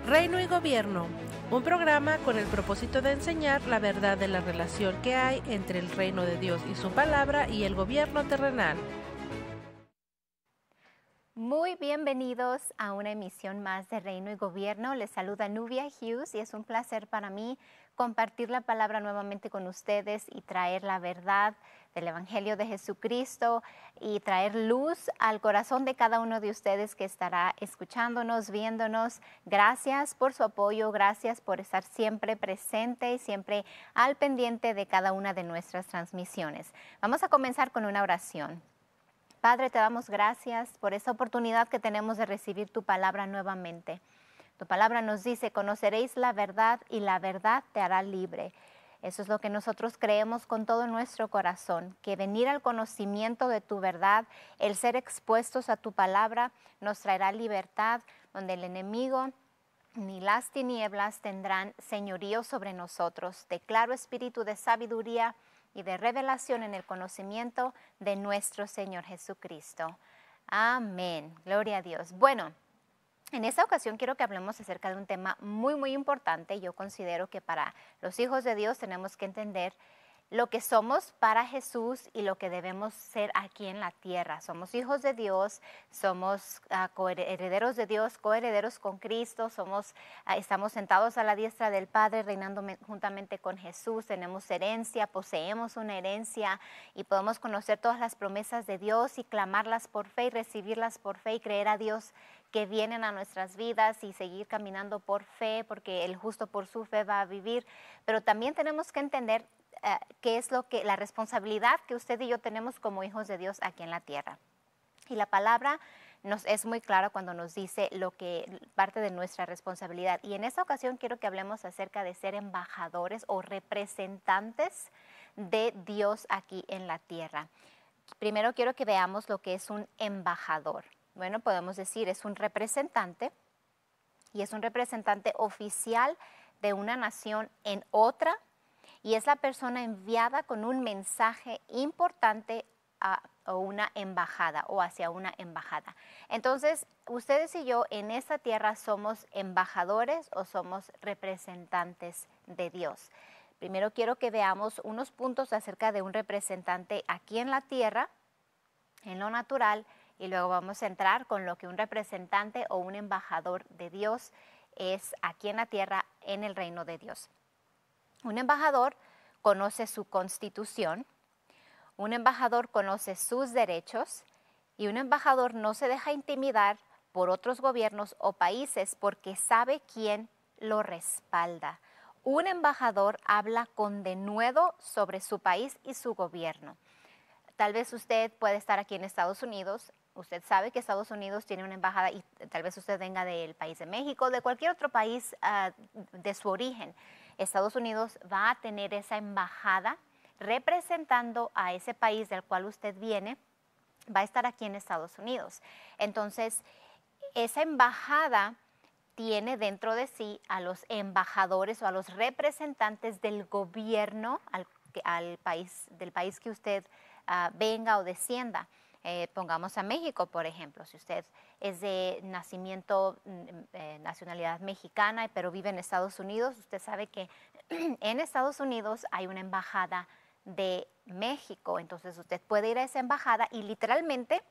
Reino y Gobierno, un programa con el propósito de enseñar la verdad de la relación que hay entre el reino de Dios y su palabra y el gobierno terrenal. Muy bienvenidos a una emisión más de Reino y Gobierno. Les saluda Nubia Hughes y es un placer para mí compartir la palabra nuevamente con ustedes y traer la verdad del Evangelio de Jesucristo y traer luz al corazón de cada uno de ustedes que estará escuchándonos, viéndonos. Gracias por su apoyo, gracias por estar siempre presente y siempre al pendiente de cada una de nuestras transmisiones. Vamos a comenzar con una oración. Padre, te damos gracias por esta oportunidad que tenemos de recibir tu palabra nuevamente. Tu palabra nos dice, conoceréis la verdad y la verdad te hará libre. Eso es lo que nosotros creemos con todo nuestro corazón, que venir al conocimiento de tu verdad, el ser expuestos a tu palabra, nos traerá libertad, donde el enemigo ni las tinieblas tendrán señorío sobre nosotros. Declaro espíritu de sabiduría y de revelación en el conocimiento de nuestro Señor Jesucristo. Amén. Gloria a Dios. Bueno, en esta ocasión quiero que hablemos acerca de un tema muy importante. Yo considero que para los hijos de Dios tenemos que entender lo que somos para Jesús y lo que debemos ser aquí en la tierra. Somos hijos de Dios, somos coherederos de Dios, coherederos con Cristo, estamos sentados a la diestra del Padre, reinando juntamente con Jesús, tenemos herencia, poseemos una herencia y podemos conocer todas las promesas de Dios y clamarlas por fe y recibirlas por fe y creer a Dios que vienen a nuestras vidas y seguir caminando por fe, porque el justo por su fe va a vivir. Pero también tenemos que entender qué es la responsabilidad que usted y yo tenemos como hijos de Dios aquí en la tierra. Y la palabra nos es muy clara cuando nos dice lo que parte de nuestra responsabilidad. Y en esta ocasión quiero que hablemos acerca de ser embajadores o representantes de Dios aquí en la tierra. Primero quiero que veamos lo que es un embajador. Bueno, podemos decir es un representante y es un representante oficial de una nación en otra y es la persona enviada con un mensaje importante a una embajada o hacia una embajada. Entonces, ustedes y yo en esta tierra somos embajadores o somos representantes de Dios. Primero quiero que veamos unos puntos acerca de un representante aquí en la tierra, en lo natural, y luego vamos a entrar con lo que un representante o un embajador de Dios es aquí en la tierra, en el reino de Dios. Un embajador conoce su constitución, un embajador conoce sus derechos y un embajador no se deja intimidar por otros gobiernos o países porque sabe quién lo respalda. Un embajador habla con denuedo sobre su país y su gobierno. Tal vez usted puede estar aquí en Estados Unidos, usted sabe que Estados Unidos tiene una embajada y tal vez usted venga del país de México, de cualquier otro país de su origen. Estados Unidos va a tener esa embajada representando a ese país del cual usted viene, va a estar aquí en Estados Unidos. Entonces, esa embajada tiene dentro de sí a los embajadores o a los representantes del gobierno del país que usted venga o descienda. Pongamos a México, por ejemplo, si usted es de nacimiento, nacionalidad mexicana, pero vive en Estados Unidos, usted sabe que en Estados Unidos hay una embajada de México, entonces usted puede ir a esa embajada y literalmente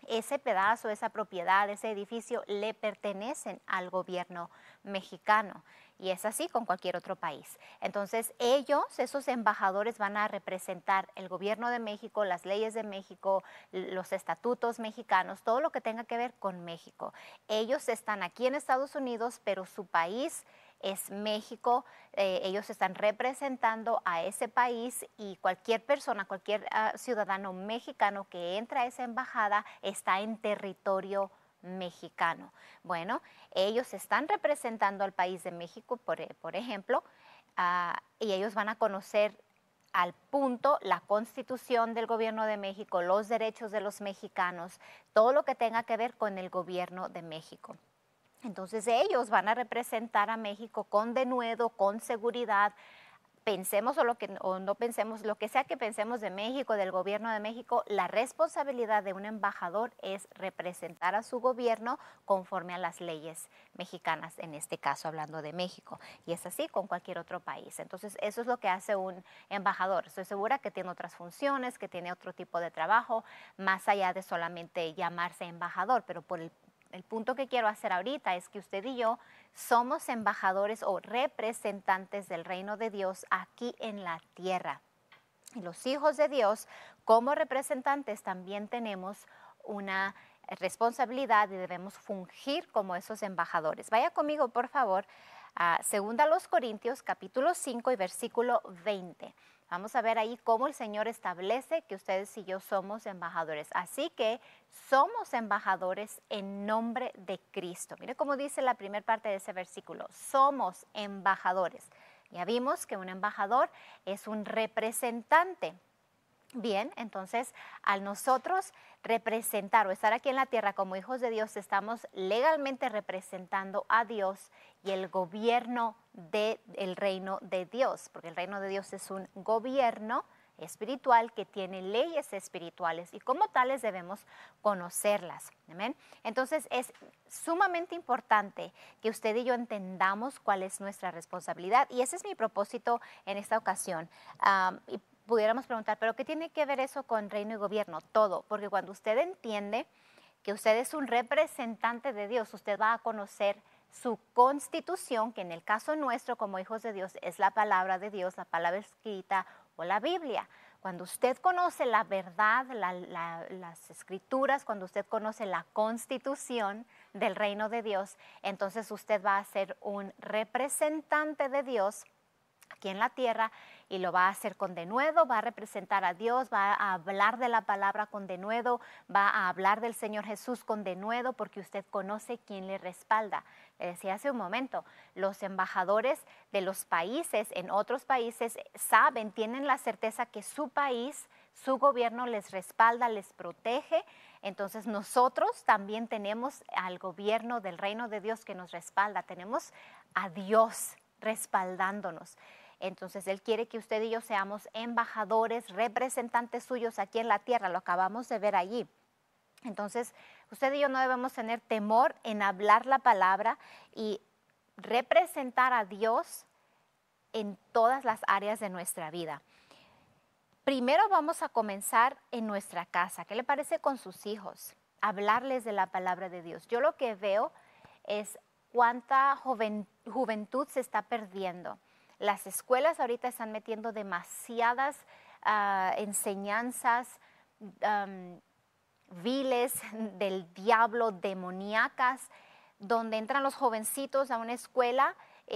ese pedazo, esa propiedad, ese edificio le pertenecen al gobierno mexicano y es así con cualquier otro país. Entonces esos embajadores van a representar el gobierno de México, las leyes de México, los estatutos mexicanos, todo lo que tenga que ver con México. Ellos están aquí en Estados Unidos, pero su país es México, ellos están representando a ese país y cualquier persona, cualquier ciudadano mexicano que entra a esa embajada está en territorio mexicano. Bueno, ellos están representando al país de México, por ejemplo, y ellos van a conocer al punto la constitución del gobierno de México, los derechos de los mexicanos, todo lo que tenga que ver con el gobierno de México. Entonces ellos van a representar a México con denuedo, con seguridad, pensemos o no pensemos, lo que sea que pensemos de México, del gobierno de México, la responsabilidad de un embajador es representar a su gobierno conforme a las leyes mexicanas, en este caso hablando de México. Y es así con cualquier otro país. Entonces, eso es lo que hace un embajador. Estoy segura que tiene otras funciones, que tiene otro tipo de trabajo, más allá de solamente llamarse embajador, pero por el punto que quiero hacer ahorita es que usted y yo somos embajadores o representantes del reino de Dios aquí en la tierra. Y los hijos de Dios, como representantes, también tenemos una responsabilidad y debemos fungir como esos embajadores. Vaya conmigo, por favor, a 2 Corintios, capítulo 5 y versículo 20. Vamos a ver ahí cómo el Señor establece que ustedes y yo somos embajadores. Así que somos embajadores en nombre de Cristo. Mire cómo dice la primera parte de ese versículo. Somos embajadores. Ya vimos que un embajador es un representante. Bien, entonces al nosotros representar o estar aquí en la tierra como hijos de Dios, estamos legalmente representando a Dios y el gobierno del reino de Dios, porque el reino de Dios es un gobierno espiritual que tiene leyes espirituales y como tales debemos conocerlas. ¿Amén? Entonces es sumamente importante que usted y yo entendamos cuál es nuestra responsabilidad y ese es mi propósito en esta ocasión. Y pudiéramos preguntar, ¿pero qué tiene que ver eso con reino y gobierno? Todo, porque cuando usted entiende que usted es un representante de Dios, usted va a conocer su constitución, que en el caso nuestro como hijos de Dios es la palabra de Dios, la palabra escrita o la Biblia. Cuando usted conoce la verdad, las escrituras, cuando usted conoce la constitución del reino de Dios, entonces usted va a ser un representante de Dios aquí en la tierra y lo va a hacer con denuedo, va a representar a Dios, va a hablar de la palabra con denuedo, va a hablar del Señor Jesús con denuedo porque usted conoce quién le respalda. Le decía hace un momento, los embajadores de los países en otros países saben, tienen la certeza que su país, su gobierno les respalda, les protege. Entonces nosotros también tenemos al gobierno del reino de Dios que nos respalda, tenemos a Dios respaldándonos. Entonces Él quiere que usted y yo seamos embajadores, representantes suyos aquí en la tierra, lo acabamos de ver allí. Entonces usted y yo no debemos tener temor en hablar la palabra y representar a Dios en todas las áreas de nuestra vida. Primero vamos a comenzar en nuestra casa. ¿Qué le parece con sus hijos? Hablarles de la palabra de Dios. Yo lo que veo es cuánta juventud se está perdiendo. Las escuelas ahorita están metiendo demasiadas enseñanzas viles del diablo, demoníacas, donde entran los jovencitos a una escuela,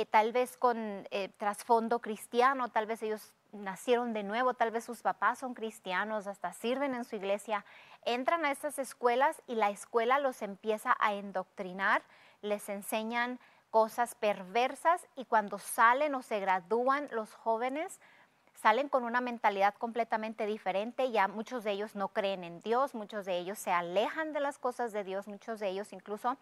tal vez con trasfondo cristiano, tal vez ellos nacieron de nuevo, tal vez sus papás son cristianos, hasta sirven en su iglesia, entran a estas escuelas y la escuela los empieza a endoctrinar, les enseñan cosas perversas y cuando salen o se gradúan los jóvenes, salen con una mentalidad completamente diferente, ya muchos de ellos no creen en Dios, muchos de ellos se alejan de las cosas de Dios, muchos de ellos incluso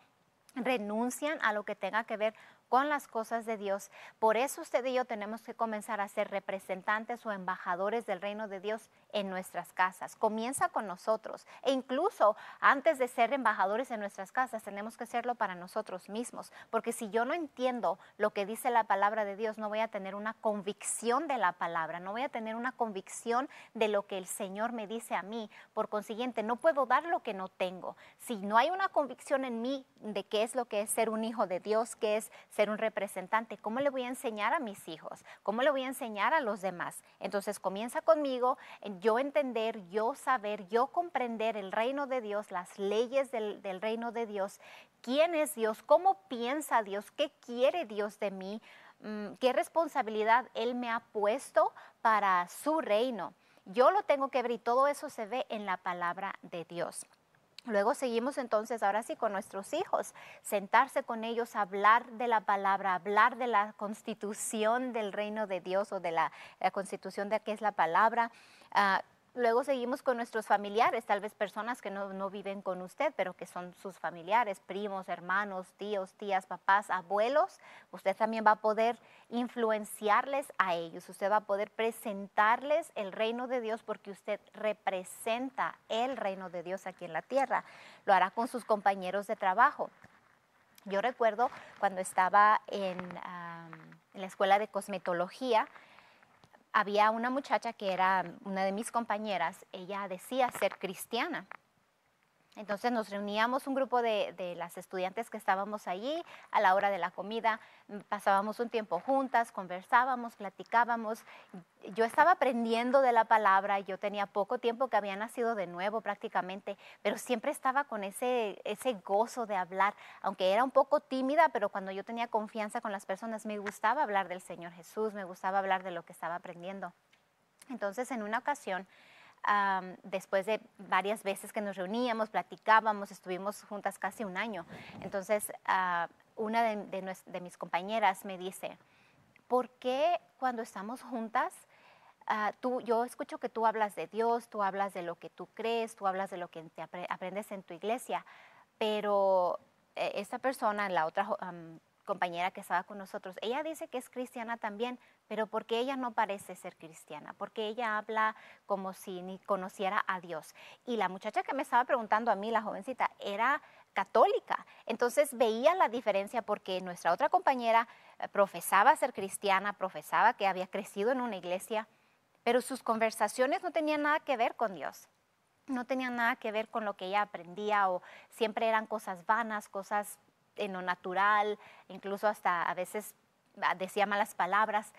renuncian a lo que tenga que ver con las cosas de Dios. Por eso usted y yo tenemos que comenzar a ser representantes o embajadores del reino de Dios en nuestras casas. Comienza con nosotros e incluso antes de ser embajadores en nuestras casas tenemos que hacerlo para nosotros mismos, porque si yo no entiendo lo que dice la palabra de Dios, no voy a tener una convicción de la palabra, no voy a tener una convicción de lo que el Señor me dice a mí. Por consiguiente, no puedo dar lo que no tengo. Si no hay una convicción en mí de qué es lo que es ser un hijo de Dios, qué es ser un representante, ¿cómo le voy a enseñar a mis hijos? ¿Cómo le voy a enseñar a los demás? Entonces comienza conmigo, yo entender, yo saber, yo comprender el reino de Dios, las leyes del reino de Dios, quién es Dios, cómo piensa Dios, qué quiere Dios de mí, qué responsabilidad Él me ha puesto para su reino. Yo lo tengo que ver y todo eso se ve en la palabra de Dios. Luego seguimos entonces, ahora sí, con nuestros hijos, sentarse con ellos, hablar de la palabra, hablar de la constitución del reino de Dios o de la constitución de qué es la palabra, Luego seguimos con nuestros familiares, tal vez personas que no viven con usted, pero que son sus familiares, primos, hermanos, tíos, tías, papás, abuelos. Usted también va a poder influenciarles a ellos. Usted va a poder presentarles el reino de Dios porque usted representa el reino de Dios aquí en la tierra. Lo hará con sus compañeros de trabajo. Yo recuerdo cuando estaba en la escuela de cosmetología, había una muchacha que era una de mis compañeras, ella decía ser cristiana. Entonces nos reuníamos un grupo de las estudiantes que estábamos allí a la hora de la comida, pasábamos un tiempo juntas, conversábamos, platicábamos. Yo estaba aprendiendo de la palabra, yo tenía poco tiempo que había nacido de nuevo prácticamente, pero siempre estaba con ese gozo de hablar, aunque era un poco tímida, pero cuando yo tenía confianza con las personas me gustaba hablar del Señor Jesús, me gustaba hablar de lo que estaba aprendiendo. Entonces en una ocasión, después de varias veces que nos reuníamos, platicábamos, estuvimos juntas casi un año. Entonces, una de mis compañeras me dice, ¿por qué cuando estamos juntas, yo escucho que tú hablas de Dios, tú hablas de lo que tú crees, tú hablas de lo que aprendes en tu iglesia, pero esta persona, la otra compañera que estaba con nosotros, ella dice que es cristiana también, pero porque ella no parece ser cristiana, porque ella habla como si ni conociera a Dios. Y la muchacha que me estaba preguntando a mí, la jovencita, era católica. Entonces veía la diferencia porque nuestra otra compañera profesaba ser cristiana, profesaba que había crecido en una iglesia, pero sus conversaciones no tenían nada que ver con Dios. No tenían nada que ver con lo que ella aprendía o siempre eran cosas vanas, cosas en lo natural, incluso hasta a veces decía malas palabras.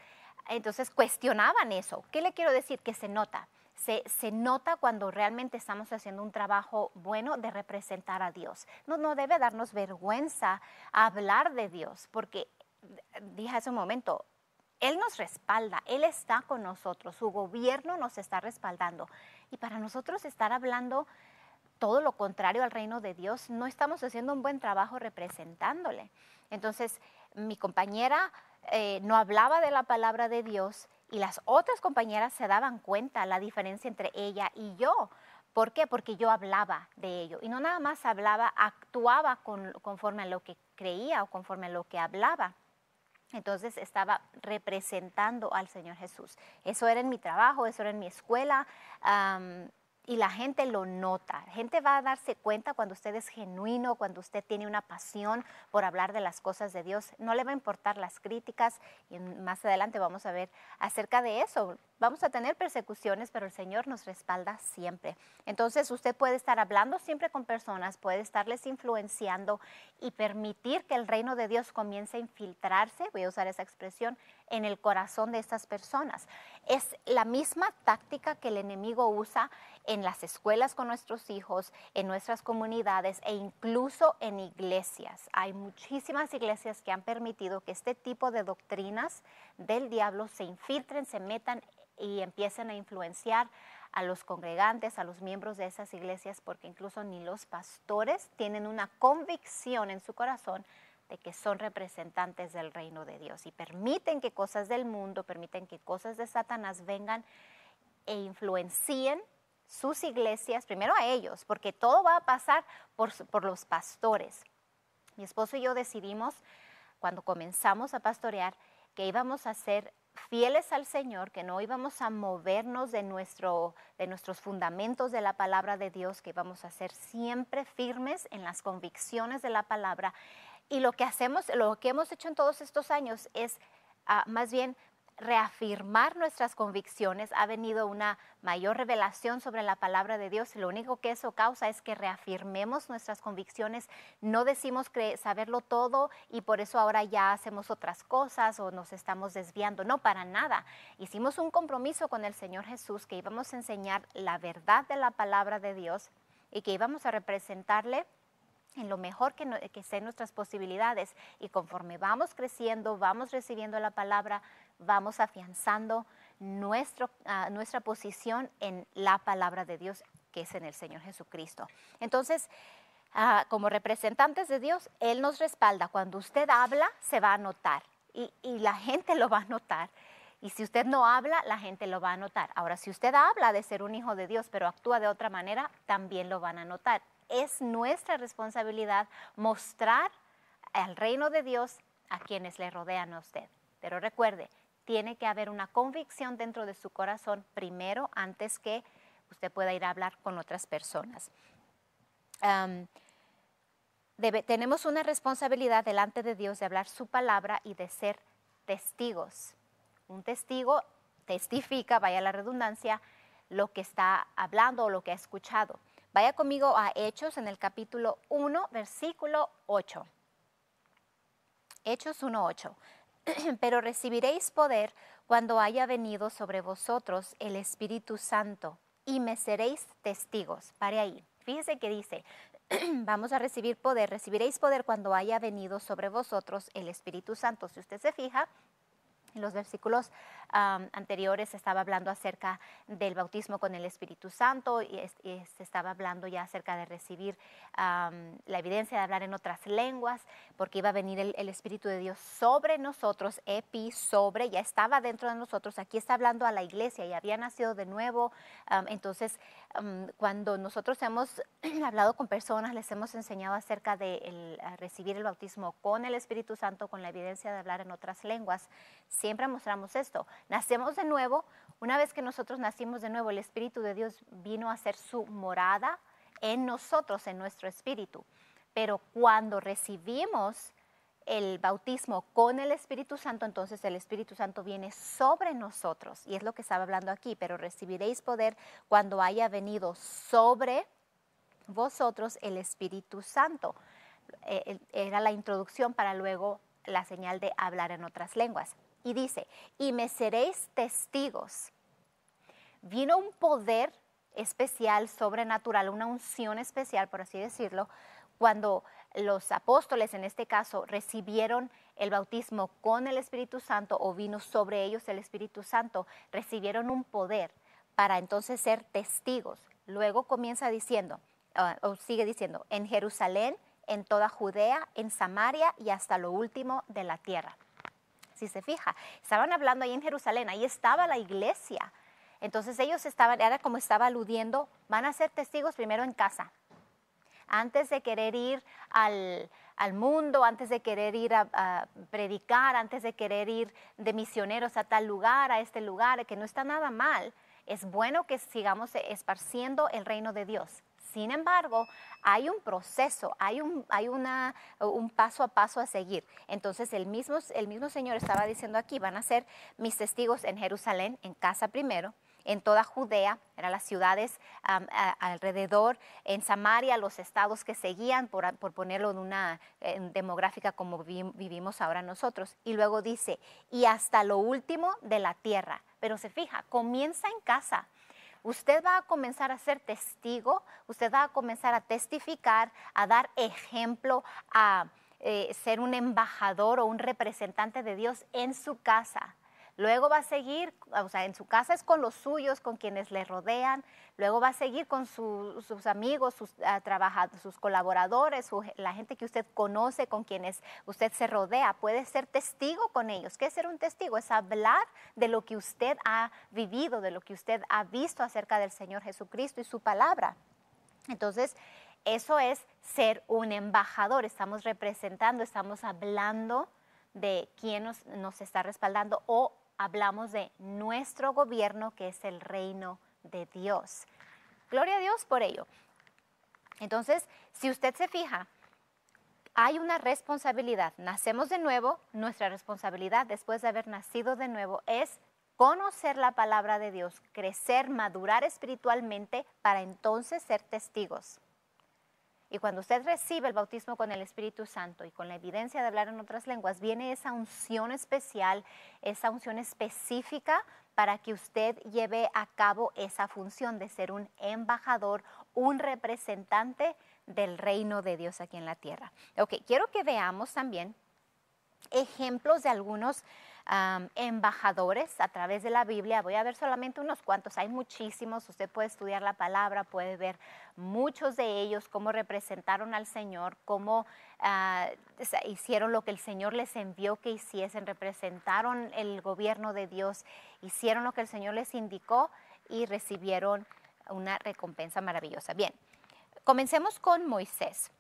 Entonces cuestionaban eso. ¿Qué le quiero decir? Que se nota. Se nota cuando realmente estamos haciendo un trabajo bueno de representar a Dios. No debe darnos vergüenza hablar de Dios, porque dije hace un momento, Él nos respalda, Él está con nosotros, su gobierno nos está respaldando. Y para nosotros estar hablando todo lo contrario al reino de Dios, no estamos haciendo un buen trabajo representándole. Entonces, mi compañera no hablaba de la palabra de Dios y las otras compañeras se daban cuenta la diferencia entre ella y yo. ¿Por qué? Porque yo hablaba de ello. Y no nada más hablaba, actuaba conforme a lo que creía o conforme a lo que hablaba. Entonces estaba representando al Señor Jesús. Eso era en mi trabajo, eso era en mi escuela. Y la gente lo nota. La gente va a darse cuenta cuando usted es genuino, cuando usted tiene una pasión por hablar de las cosas de Dios. No le va a importar las críticas y más adelante vamos a ver acerca de eso. Vamos a tener persecuciones, pero el Señor nos respalda siempre. Entonces usted puede estar hablando siempre con personas, puede estarles influenciando y permitir que el reino de Dios comience a infiltrarse, voy a usar esa expresión, en el corazón de estas personas. Es la misma táctica que el enemigo usa en las escuelas con nuestros hijos, en nuestras comunidades e incluso en iglesias. Hay muchísimas iglesias que han permitido que este tipo de doctrinas del diablo se infiltren, se metan y empiecen a influenciar a los congregantes, a los miembros de esas iglesias, porque incluso ni los pastores tienen una convicción en su corazón de que son representantes del reino de Dios y permiten que cosas del mundo, permiten que cosas de Satanás vengan e influencien sus iglesias, primero a ellos, porque todo va a pasar por los pastores. Mi esposo y yo decidimos, cuando comenzamos a pastorear, que íbamos a ser fieles al Señor, que no íbamos a movernos de nuestros fundamentos de la palabra de Dios, que íbamos a ser siempre firmes en las convicciones de la palabra. Y lo que hemos hecho en todos estos años es más bien reafirmar nuestras convicciones. Ha venido una mayor revelación sobre la palabra de Dios y lo único que eso causa es que reafirmemos nuestras convicciones. No decimos saberlo todo y por eso ahora ya hacemos otras cosas o nos estamos desviando. No, para nada. Hicimos un compromiso con el Señor Jesús que íbamos a enseñar la verdad de la palabra de Dios y que íbamos a representarle en lo mejor que sean nuestras posibilidades. Y conforme vamos creciendo, vamos recibiendo la palabra, vamos afianzando nuestra posición en la palabra de Dios, que es en el Señor Jesucristo. Entonces, como representantes de Dios, Él nos respalda. Cuando usted habla, se va a notar y la gente lo va a notar. Y si usted no habla, la gente lo va a notar. Ahora, si usted habla de ser un hijo de Dios, pero actúa de otra manera, también lo van a notar. Es nuestra responsabilidad mostrar el reino de Dios a quienes le rodean a usted. Pero recuerde, tiene que haber una convicción dentro de su corazón primero antes que usted pueda ir a hablar con otras personas. Tenemos una responsabilidad delante de Dios de hablar su palabra y de ser testigos. Un testigo testifica, vaya la redundancia, lo que está hablando o lo que ha escuchado. Vaya conmigo a Hechos en el capítulo 1, versículo 8. Hechos 1:8. Pero recibiréis poder cuando haya venido sobre vosotros el Espíritu Santo y me seréis testigos. Pare ahí. Fíjese que dice, vamos a recibir poder, recibiréis poder cuando haya venido sobre vosotros el Espíritu Santo. Si usted se fija, en los versículos anteriores se estaba hablando acerca del bautismo con el Espíritu Santo y se estaba hablando ya acerca de recibir la evidencia de hablar en otras lenguas, porque iba a venir el Espíritu de Dios sobre nosotros, sobre, ya estaba dentro de nosotros. Aquí está hablando a la iglesia y había nacido de nuevo. Entonces, cuando nosotros hemos hablado con personas, les hemos enseñado acerca de recibir el bautismo con el Espíritu Santo, con la evidencia de hablar en otras lenguas. Siempre mostramos esto. Nacemos de nuevo. Una vez que nosotros nacimos de nuevo, el Espíritu de Dios vino a hacer su morada en nosotros, en nuestro espíritu. Pero cuando recibimos el bautismo con el Espíritu Santo, entonces el Espíritu Santo viene sobre nosotros. Y es lo que estaba hablando aquí. Pero recibiréis poder cuando haya venido sobre vosotros el Espíritu Santo. Era la introducción para luego la señal de hablar en otras lenguas. Y dice, y me seréis testigos. Vino un poder especial, sobrenatural, una unción especial, por así decirlo, cuando los apóstoles, en este caso, recibieron el bautismo con el Espíritu Santo o vino sobre ellos el Espíritu Santo, recibieron un poder para entonces ser testigos. Luego comienza diciendo, o sigue diciendo, en Jerusalén, en toda Judea, en Samaria y hasta lo último de la tierra. Si se fija, estaban hablando ahí en Jerusalén, ahí estaba la iglesia. Entonces ellos estaban, era como estaba aludiendo, van a ser testigos primero en casa. Antes de querer ir al mundo, antes de querer ir a predicar, antes de querer ir de misioneros a tal lugar, a este lugar, que no está nada mal. Es bueno que sigamos esparciendo el reino de Dios. Sin embargo, hay un proceso, hay un paso a paso a seguir. Entonces, el mismo Señor estaba diciendo aquí, van a ser mis testigos en Jerusalén, en casa primero, en toda Judea, eran las ciudades alrededor, en Samaria, los estados que seguían, por ponerlo en una demográfica como vivimos ahora nosotros. Y luego dice, y hasta lo último de la tierra. Pero se fija, comienza en casa. Usted va a comenzar a ser testigo, usted va a comenzar a testificar, a dar ejemplo, a ser un embajador o un representante de Dios en su casa. Luego va a seguir, o sea, en su casa es con los suyos, con quienes le rodean. Luego va a seguir con sus amigos, sus colaboradores, la gente que usted conoce, con quienes usted se rodea. Puede ser testigo con ellos. ¿Qué es ser un testigo? Es hablar de lo que usted ha vivido, de lo que usted ha visto acerca del Señor Jesucristo y su palabra. Entonces, eso es ser un embajador. Estamos representando, estamos hablando de quién nos está respaldando o hablamos de nuestro gobierno, que es el reino de Dios. Gloria a Dios por ello. Entonces, si usted se fija, hay una responsabilidad. Nacemos de nuevo, nuestra responsabilidad después de haber nacido de nuevo es conocer la palabra de Dios, crecer, madurar espiritualmente para entonces ser testigos. Y cuando usted recibe el bautismo con el Espíritu Santo y con la evidencia de hablar en otras lenguas, viene esa unción especial, esa unción específica para que usted lleve a cabo esa función de ser un embajador, un representante del reino de Dios aquí en la tierra. Ok, quiero que veamos también ejemplos de algunos embajadores a través de la Biblia. Voy a ver solamente unos cuantos, hay muchísimos. Usted puede estudiar la palabra, puede ver muchos de ellos, cómo representaron al Señor, cómo hicieron lo que el Señor les envió que hiciesen, representaron el gobierno de Dios, hicieron lo que el Señor les indicó y recibieron una recompensa maravillosa. Bien, comencemos con Moisés.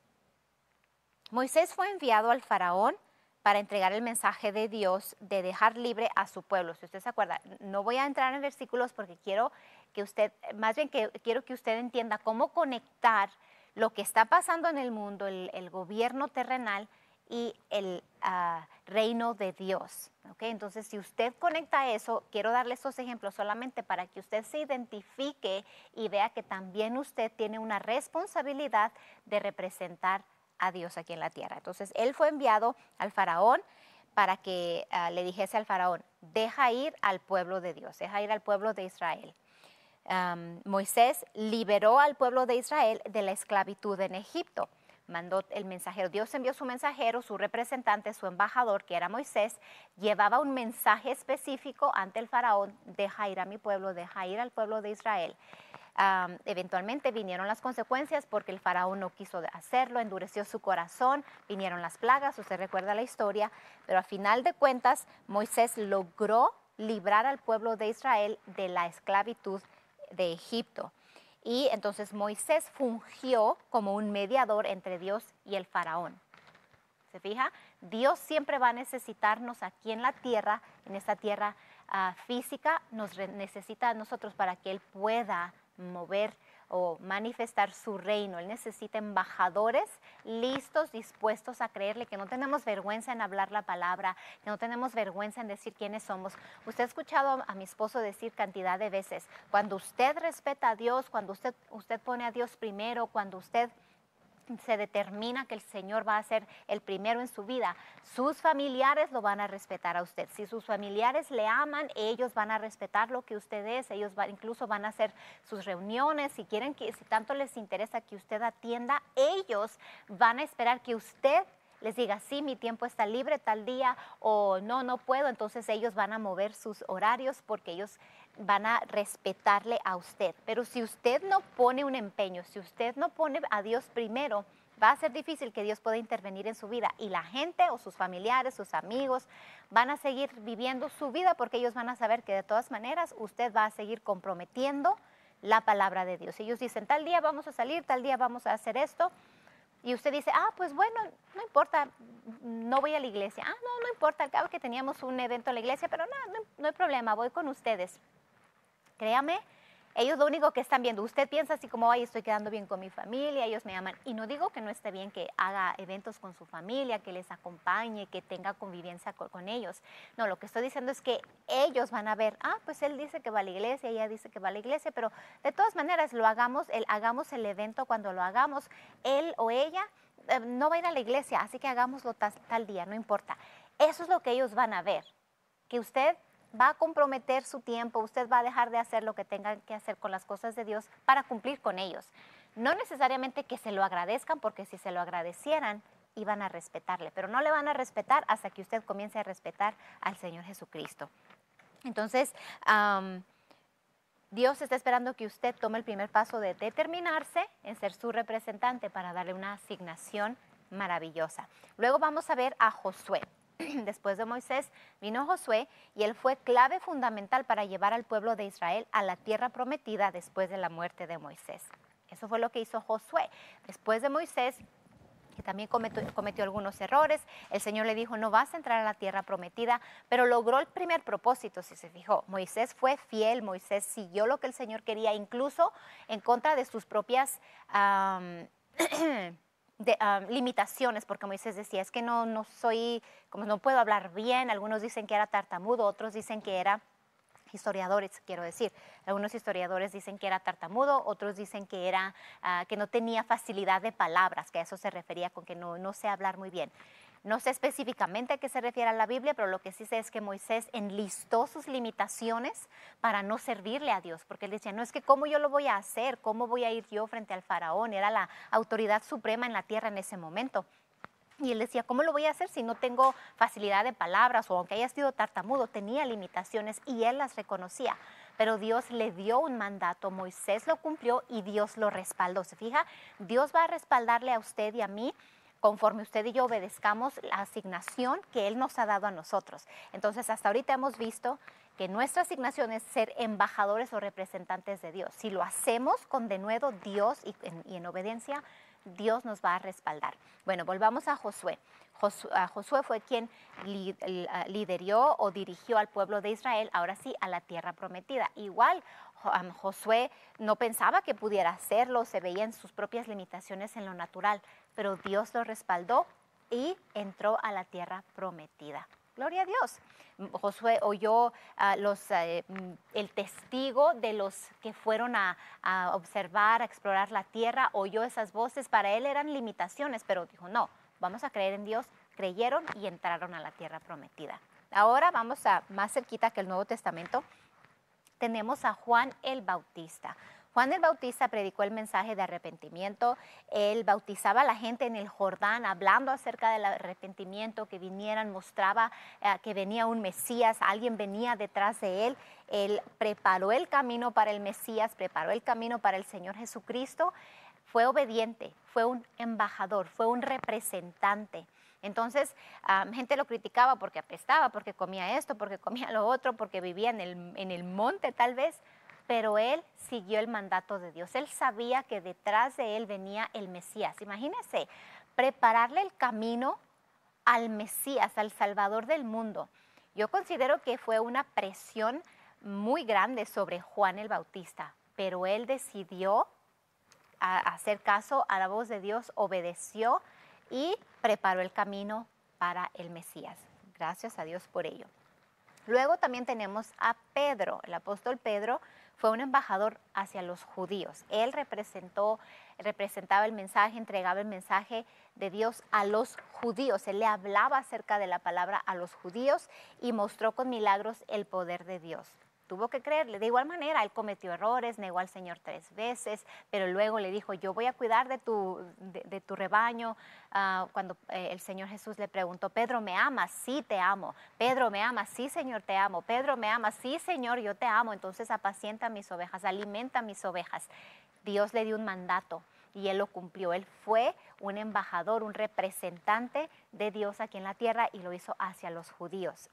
Moisés fue enviado al faraón para entregar el mensaje de Dios de dejar libre a su pueblo. Si usted se acuerda, no voy a entrar en versículos porque quiero que usted, más bien que quiero que usted entienda cómo conectar lo que está pasando en el mundo, el gobierno terrenal y el reino de Dios. ¿Okay? Entonces, si usted conecta eso, quiero darle estos ejemplos solamente para que usted se identifique y vea que también usted tiene una responsabilidad de representar a Dios aquí en la tierra. Entonces, él fue enviado al faraón para que le dijese al faraón, deja ir al pueblo de Dios, deja ir al pueblo de Israel. Moisés liberó al pueblo de Israel de la esclavitud en Egipto. Mandó el mensajero, Dios envió su mensajero, su representante, su embajador, que era Moisés, llevaba un mensaje específico ante el faraón, deja ir a mi pueblo, deja ir al pueblo de Israel. Eventualmente vinieron las consecuencias porque el faraón no quiso hacerlo, endureció su corazón, vinieron las plagas, usted recuerda la historia, pero a final de cuentas Moisés logró librar al pueblo de Israel de la esclavitud de Egipto. Y entonces Moisés fungió como un mediador entre Dios y el faraón. ¿Se fija? Dios siempre va a necesitarnos aquí en la tierra, en esta tierra física, nos necesita a nosotros para que Él pueda mover o manifestar su reino. Él necesita embajadores listos, dispuestos a creerle, que no tenemos vergüenza en hablar la palabra, que no tenemos vergüenza en decir quiénes somos. Usted ha escuchado a mi esposo decir cantidad de veces, cuando usted respeta a Dios, cuando usted pone a Dios primero, cuando usted se determina que el Señor va a ser el primero en su vida, sus familiares lo van a respetar a usted. Si sus familiares le aman, ellos van a respetar lo que usted es, ellos incluso van a hacer sus reuniones, si tanto les interesa que usted atienda, ellos van a esperar que usted les diga, sí, mi tiempo está libre tal día, o no puedo. Entonces ellos van a mover sus horarios porque ellos van a respetarle a usted. Pero si usted no pone un empeño, si usted no pone a Dios primero, va a ser difícil que Dios pueda intervenir en su vida. Y la gente o sus familiares, sus amigos, van a seguir viviendo su vida porque ellos van a saber que de todas maneras usted va a seguir comprometiendo la palabra de Dios. Ellos dicen, tal día vamos a salir, tal día vamos a hacer esto. Y usted dice, pues bueno, no importa, no voy a la iglesia. No importa, al cabo que teníamos un evento en la iglesia, pero no hay problema, voy con ustedes. Créame, ellos lo único que están viendo, usted piensa así como, estoy quedando bien con mi familia, ellos me aman. Y no digo que no esté bien que haga eventos con su familia, que les acompañe, que tenga convivencia con ellos. No, lo que estoy diciendo es que ellos van a ver, pues él dice que va a la iglesia, ella dice que va a la iglesia, pero de todas maneras hagamos el evento cuando lo hagamos, él o ella no va a ir a la iglesia, así que hagámoslo tal día, no importa. Eso es lo que ellos van a ver, que usted va a comprometer su tiempo, usted va a dejar de hacer lo que tenga que hacer con las cosas de Dios para cumplir con ellos. No necesariamente que se lo agradezcan, porque si se lo agradecieran, iban a respetarle, pero no le van a respetar hasta que usted comience a respetar al Señor Jesucristo. Entonces, Dios está esperando que usted tome el primer paso de determinarse en ser su representante para darle una asignación maravillosa. Luego vamos a ver a Josué. Después de Moisés vino Josué y él fue clave fundamental para llevar al pueblo de Israel a la tierra prometida después de la muerte de Moisés. Eso fue lo que hizo Josué. Después de Moisés, que también cometió algunos errores, el Señor le dijo, no vas a entrar a la tierra prometida, pero logró el primer propósito, si se fijó. Moisés fue fiel, Moisés siguió lo que el Señor quería, incluso en contra de sus propias limitaciones, porque Moisés decía, es que no soy, como no puedo hablar bien. Algunos dicen que era tartamudo, otros dicen que era, historiadores quiero decir, algunos historiadores dicen que era tartamudo, otros dicen que era que no tenía facilidad de palabras, que a eso se refería con que no sé hablar muy bien. No sé específicamente a qué se refiere a la Biblia, pero lo que sí sé es que Moisés enlistó sus limitaciones para no servirle a Dios, porque él decía, no, es que cómo yo lo voy a hacer, cómo voy a ir yo frente al faraón, era la autoridad suprema en la tierra en ese momento. Y él decía, ¿cómo lo voy a hacer si no tengo facilidad de palabras? O aunque haya sido tartamudo, tenía limitaciones y él las reconocía. Pero Dios le dio un mandato, Moisés lo cumplió y Dios lo respaldó. ¿Se fija? Dios va a respaldarle a usted y a mí conforme usted y yo obedezcamos la asignación que Él nos ha dado a nosotros. Entonces, hasta ahorita hemos visto que nuestra asignación es ser embajadores o representantes de Dios. Si lo hacemos con denuedo Dios y en obediencia, Dios nos va a respaldar. Bueno, volvamos a Josué. Josué fue quien lideró o dirigió al pueblo de Israel, ahora sí, a la tierra prometida. Igual, Josué no pensaba que pudiera hacerlo, se veía en sus propias limitaciones en lo natural, pero Dios lo respaldó y entró a la tierra prometida. Gloria a Dios. Josué oyó el testigo de los que fueron a observar, a explorar la tierra, oyó esas voces. Para él eran limitaciones, pero dijo, no, vamos a creer en Dios. Creyeron y entraron a la tierra prometida. Ahora vamos a más cerquita que el Nuevo Testamento. Tenemos a Juan el Bautista. Juan el Bautista predicó el mensaje de arrepentimiento. Él bautizaba a la gente en el Jordán, hablando acerca del arrepentimiento, que vinieran, mostraba que venía un Mesías, alguien venía detrás de él. Él preparó el camino para el Mesías, preparó el camino para el Señor Jesucristo. Fue obediente, fue un embajador, fue un representante. Entonces, gente lo criticaba porque apestaba, porque comía esto, porque comía lo otro, porque vivía en el monte tal vez. Pero él siguió el mandato de Dios. Él sabía que detrás de él venía el Mesías. Imagínense, prepararle el camino al Mesías, al Salvador del mundo. Yo considero que fue una presión muy grande sobre Juan el Bautista, pero él decidió hacer caso a la voz de Dios, obedeció y preparó el camino para el Mesías. Gracias a Dios por ello. Luego también tenemos a Pedro, el apóstol Pedro. Fue un embajador hacia los judíos. Él representaba el mensaje, entregaba el mensaje de Dios a los judíos. Él le hablaba acerca de la palabra a los judíos y mostró con milagros el poder de Dios. Tuvo que creerle. De igual manera, él cometió errores, negó al Señor 3 veces, pero luego le dijo, yo voy a cuidar de tu rebaño. Cuando el Señor Jesús le preguntó, Pedro, ¿me amas? Sí, te amo. Pedro, ¿me amas? Sí, Señor, te amo. Pedro, ¿me amas? Sí, Señor, yo te amo. Entonces apacienta mis ovejas, alimenta mis ovejas. Dios le dio un mandato y él lo cumplió. Él fue un embajador, un representante de Dios aquí en la tierra y lo hizo hacia los judíos.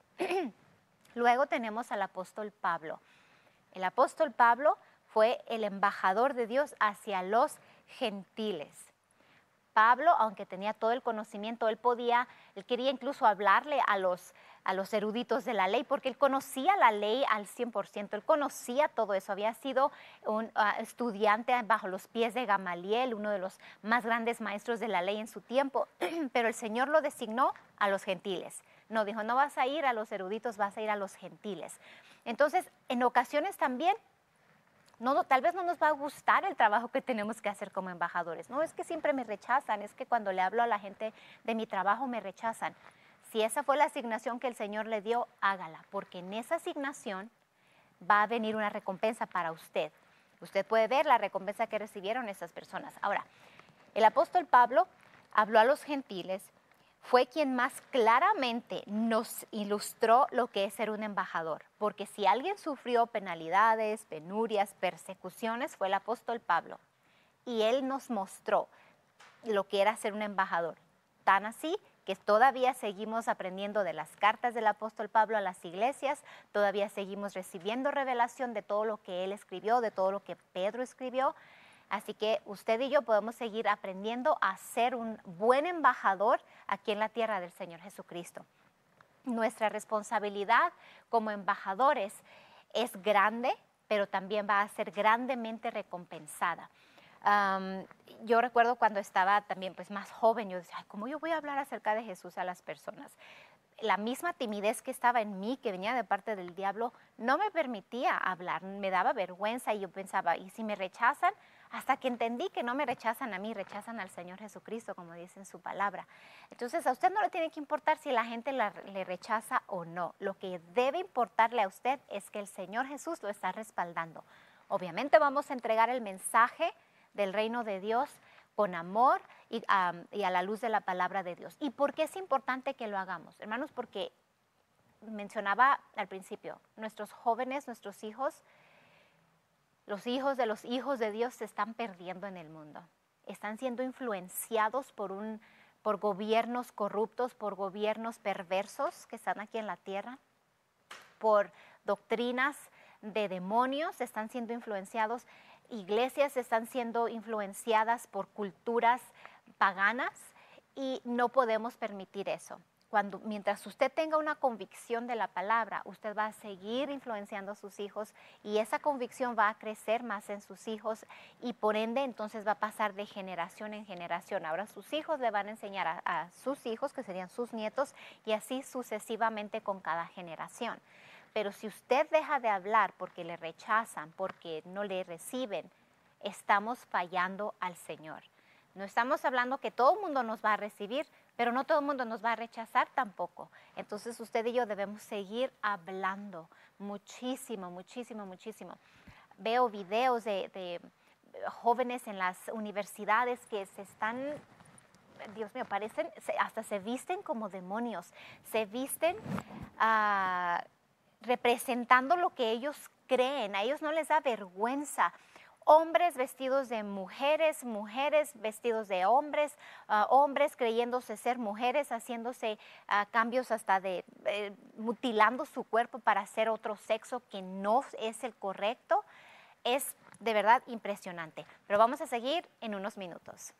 Luego tenemos al apóstol Pablo. El apóstol Pablo fue el embajador de Dios hacia los gentiles. Pablo, aunque tenía todo el conocimiento, él quería incluso hablarle a los eruditos de la ley, porque él conocía la ley al 100%, él conocía todo eso, había sido un estudiante bajo los pies de Gamaliel, uno de los más grandes maestros de la ley en su tiempo, pero el Señor lo designó a los gentiles. No, dijo, no vas a ir a los eruditos, vas a ir a los gentiles. Entonces, en ocasiones también, tal vez no nos va a gustar el trabajo que tenemos que hacer como embajadores. No, es que siempre me rechazan, es que cuando le hablo a la gente de mi trabajo me rechazan. Si esa fue la asignación que el Señor le dio, hágala, porque en esa asignación va a venir una recompensa para usted. Usted puede ver la recompensa que recibieron esas personas. Ahora, el apóstol Pablo habló a los gentiles, fue quien más claramente nos ilustró lo que es ser un embajador, porque si alguien sufrió penalidades, penurias, persecuciones, fue el apóstol Pablo. Y él nos mostró lo que era ser un embajador. Tan así que todavía seguimos aprendiendo de las cartas del apóstol Pablo a las iglesias, todavía seguimos recibiendo revelación de todo lo que él escribió, de todo lo que Pedro escribió. Así que usted y yo podemos seguir aprendiendo a ser un buen embajador aquí en la tierra del Señor Jesucristo. Nuestra responsabilidad como embajadores es grande, pero también va a ser grandemente recompensada. Yo recuerdo cuando estaba también más joven, yo decía, ¿cómo yo voy a hablar acerca de Jesús a las personas? La misma timidez que estaba en mí, que venía de parte del diablo, no me permitía hablar, me daba vergüenza y yo pensaba, ¿y si me rechazan? Hasta que entendí que no me rechazan a mí, rechazan al Señor Jesucristo, como dice en su palabra. Entonces, a usted no le tiene que importar si la gente le rechaza o no. Lo que debe importarle a usted es que el Señor Jesús lo está respaldando. Obviamente vamos a entregar el mensaje del reino de Dios con amor y a la luz de la palabra de Dios. ¿Y por qué es importante que lo hagamos? Hermanos, porque mencionaba al principio, nuestros jóvenes, nuestros hijos, los hijos de Dios se están perdiendo en el mundo. Están siendo influenciados por gobiernos corruptos, por gobiernos perversos que están aquí en la tierra, por doctrinas de demonios, están siendo influenciados. Iglesias están siendo influenciadas por culturas paganas y no podemos permitir eso. Mientras usted tenga una convicción de la palabra, usted va a seguir influenciando a sus hijos y esa convicción va a crecer más en sus hijos y por ende entonces va a pasar de generación en generación. Ahora sus hijos le van a enseñar a sus hijos, que serían sus nietos, y así sucesivamente con cada generación. Pero si usted deja de hablar porque le rechazan, porque no le reciben, estamos fallando al Señor. No estamos hablando que todo el mundo nos va a recibir, pero no todo el mundo nos va a rechazar tampoco. Entonces usted y yo debemos seguir hablando muchísimo, muchísimo, muchísimo. Veo videos de jóvenes en las universidades que se están, Dios mío, hasta se visten como demonios, se visten representando lo que ellos creen. A ellos no les da vergüenza. Hombres vestidos de mujeres, mujeres vestidos de hombres, hombres creyéndose ser mujeres, haciéndose cambios hasta de mutilando su cuerpo para ser otro sexo que no es el correcto. Es de verdad impresionante. Pero vamos a seguir en unos minutos.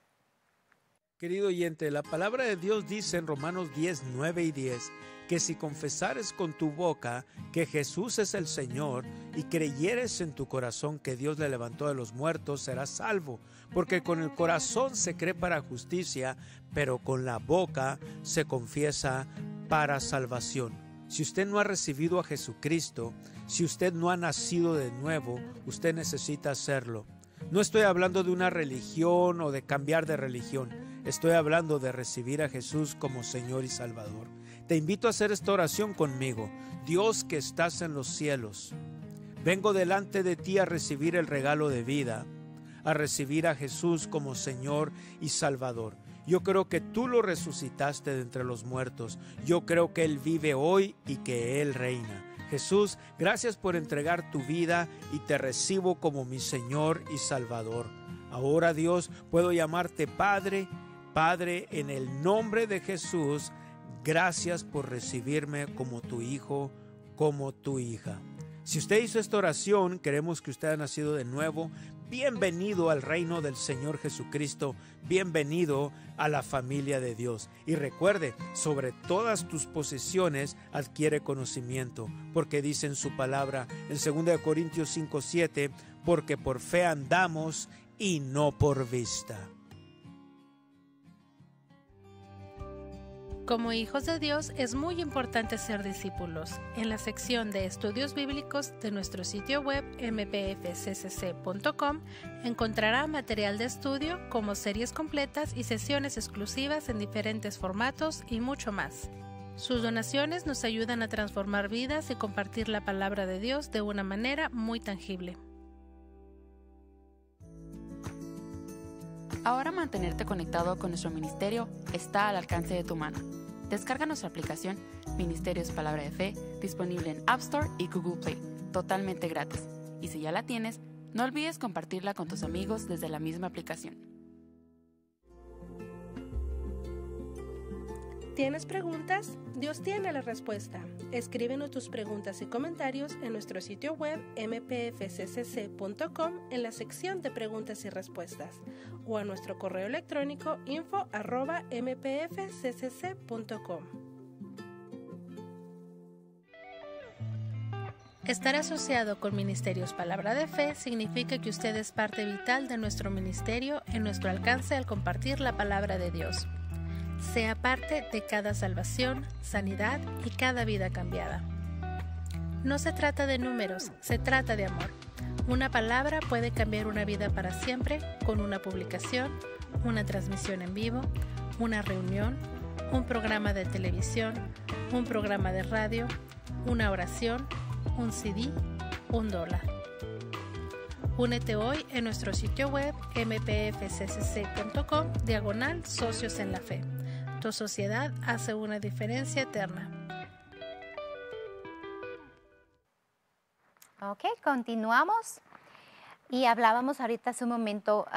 Querido oyente, la palabra de Dios dice en Romanos 10, 9 y 10, que si confesares con tu boca que Jesús es el Señor y creyeres en tu corazón que Dios le levantó de los muertos, serás salvo. Porque con el corazón se cree para justicia, pero con la boca se confiesa para salvación. Si usted no ha recibido a Jesucristo, si usted no ha nacido de nuevo, usted necesita hacerlo. No estoy hablando de una religión o de cambiar de religión. Estoy hablando de recibir a Jesús como Señor y Salvador. Te invito a hacer esta oración conmigo. Dios que estás en los cielos, vengo delante de ti a recibir el regalo de vida, a recibir a Jesús como Señor y Salvador. Yo creo que tú lo resucitaste de entre los muertos. Yo creo que Él vive hoy y que Él reina. Jesús, gracias por entregar tu vida y te recibo como mi Señor y Salvador. Ahora, Dios, puedo llamarte Padre. Padre, en el nombre de Jesús, gracias por recibirme como tu hijo, como tu hija. Si usted hizo esta oración, queremos que usted haya nacido de nuevo. Bienvenido al reino del Señor Jesucristo. Bienvenido a la familia de Dios. Y recuerde, sobre todas tus posesiones adquiere conocimiento, porque dice en su palabra en 2 Corintios 5:7, porque por fe andamos y no por vista. Como hijos de Dios es muy importante ser discípulos. En la sección de estudios bíblicos de nuestro sitio web mpfccc.com encontrará material de estudio como series completas y sesiones exclusivas en diferentes formatos y mucho más. Sus donaciones nos ayudan a transformar vidas y compartir la palabra de Dios de una manera muy tangible. Ahora mantenerte conectado con nuestro ministerio está al alcance de tu mano. Descarga nuestra aplicación Ministerios Palabra de Fe, disponible en App Store y Google Play, totalmente gratis. Y si ya la tienes, no olvides compartirla con tus amigos desde la misma aplicación. ¿Tienes preguntas? Dios tiene la respuesta. Escríbenos tus preguntas y comentarios en nuestro sitio web mpfccc.com en la sección de preguntas y respuestas o a nuestro correo electrónico info@mpfccc.com. Estar asociado con Ministerios Palabra de Fe significa que usted es parte vital de nuestro ministerio en nuestro alcance al compartir la palabra de Dios. Sea parte de cada salvación, sanidad y cada vida cambiada. No se trata de números, se trata de amor. Una palabra puede cambiar una vida para siempre con una publicación, una transmisión en vivo, una reunión, un programa de televisión, un programa de radio, una oración, un CD, $1. Únete hoy en nuestro sitio web mpfccc.com/socios en la fe. Tu sociedad hace una diferencia eterna. Ok, continuamos. Y hablábamos ahorita hace un momento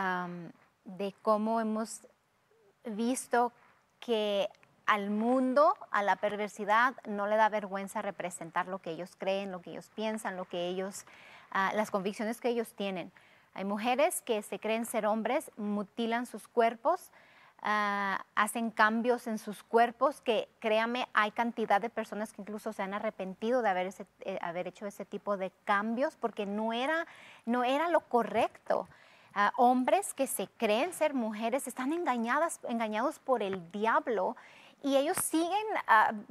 de cómo hemos visto que al mundo, a la perversidad, no le da vergüenza representar lo que ellos creen, lo que ellos piensan, las convicciones que ellos tienen. Hay mujeres que se creen ser hombres, mutilan sus cuerpos, hacen cambios en sus cuerpos que, créame, hay cantidad de personas que incluso se han arrepentido de haber hecho ese tipo de cambios porque no era lo correcto. Hombres que se creen ser mujeres están engañados por el diablo y ellos siguen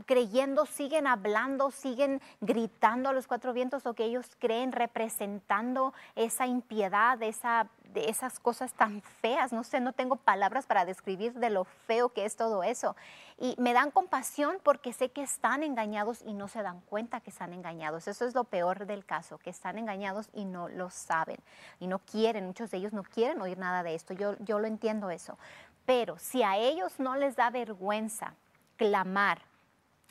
creyendo, siguen hablando, siguen gritando a los cuatro vientos lo que ellos creen, representando esa impiedad, esas cosas tan feas. No sé, no tengo palabras para describir de lo feo que es todo eso. Y me dan compasión porque sé que están engañados y no se dan cuenta que están engañados. Eso es lo peor del caso, que están engañados y no lo saben. Y no quieren, muchos de ellos no quieren oír nada de esto. Yo lo entiendo eso. Pero si a ellos no les da vergüenza clamar,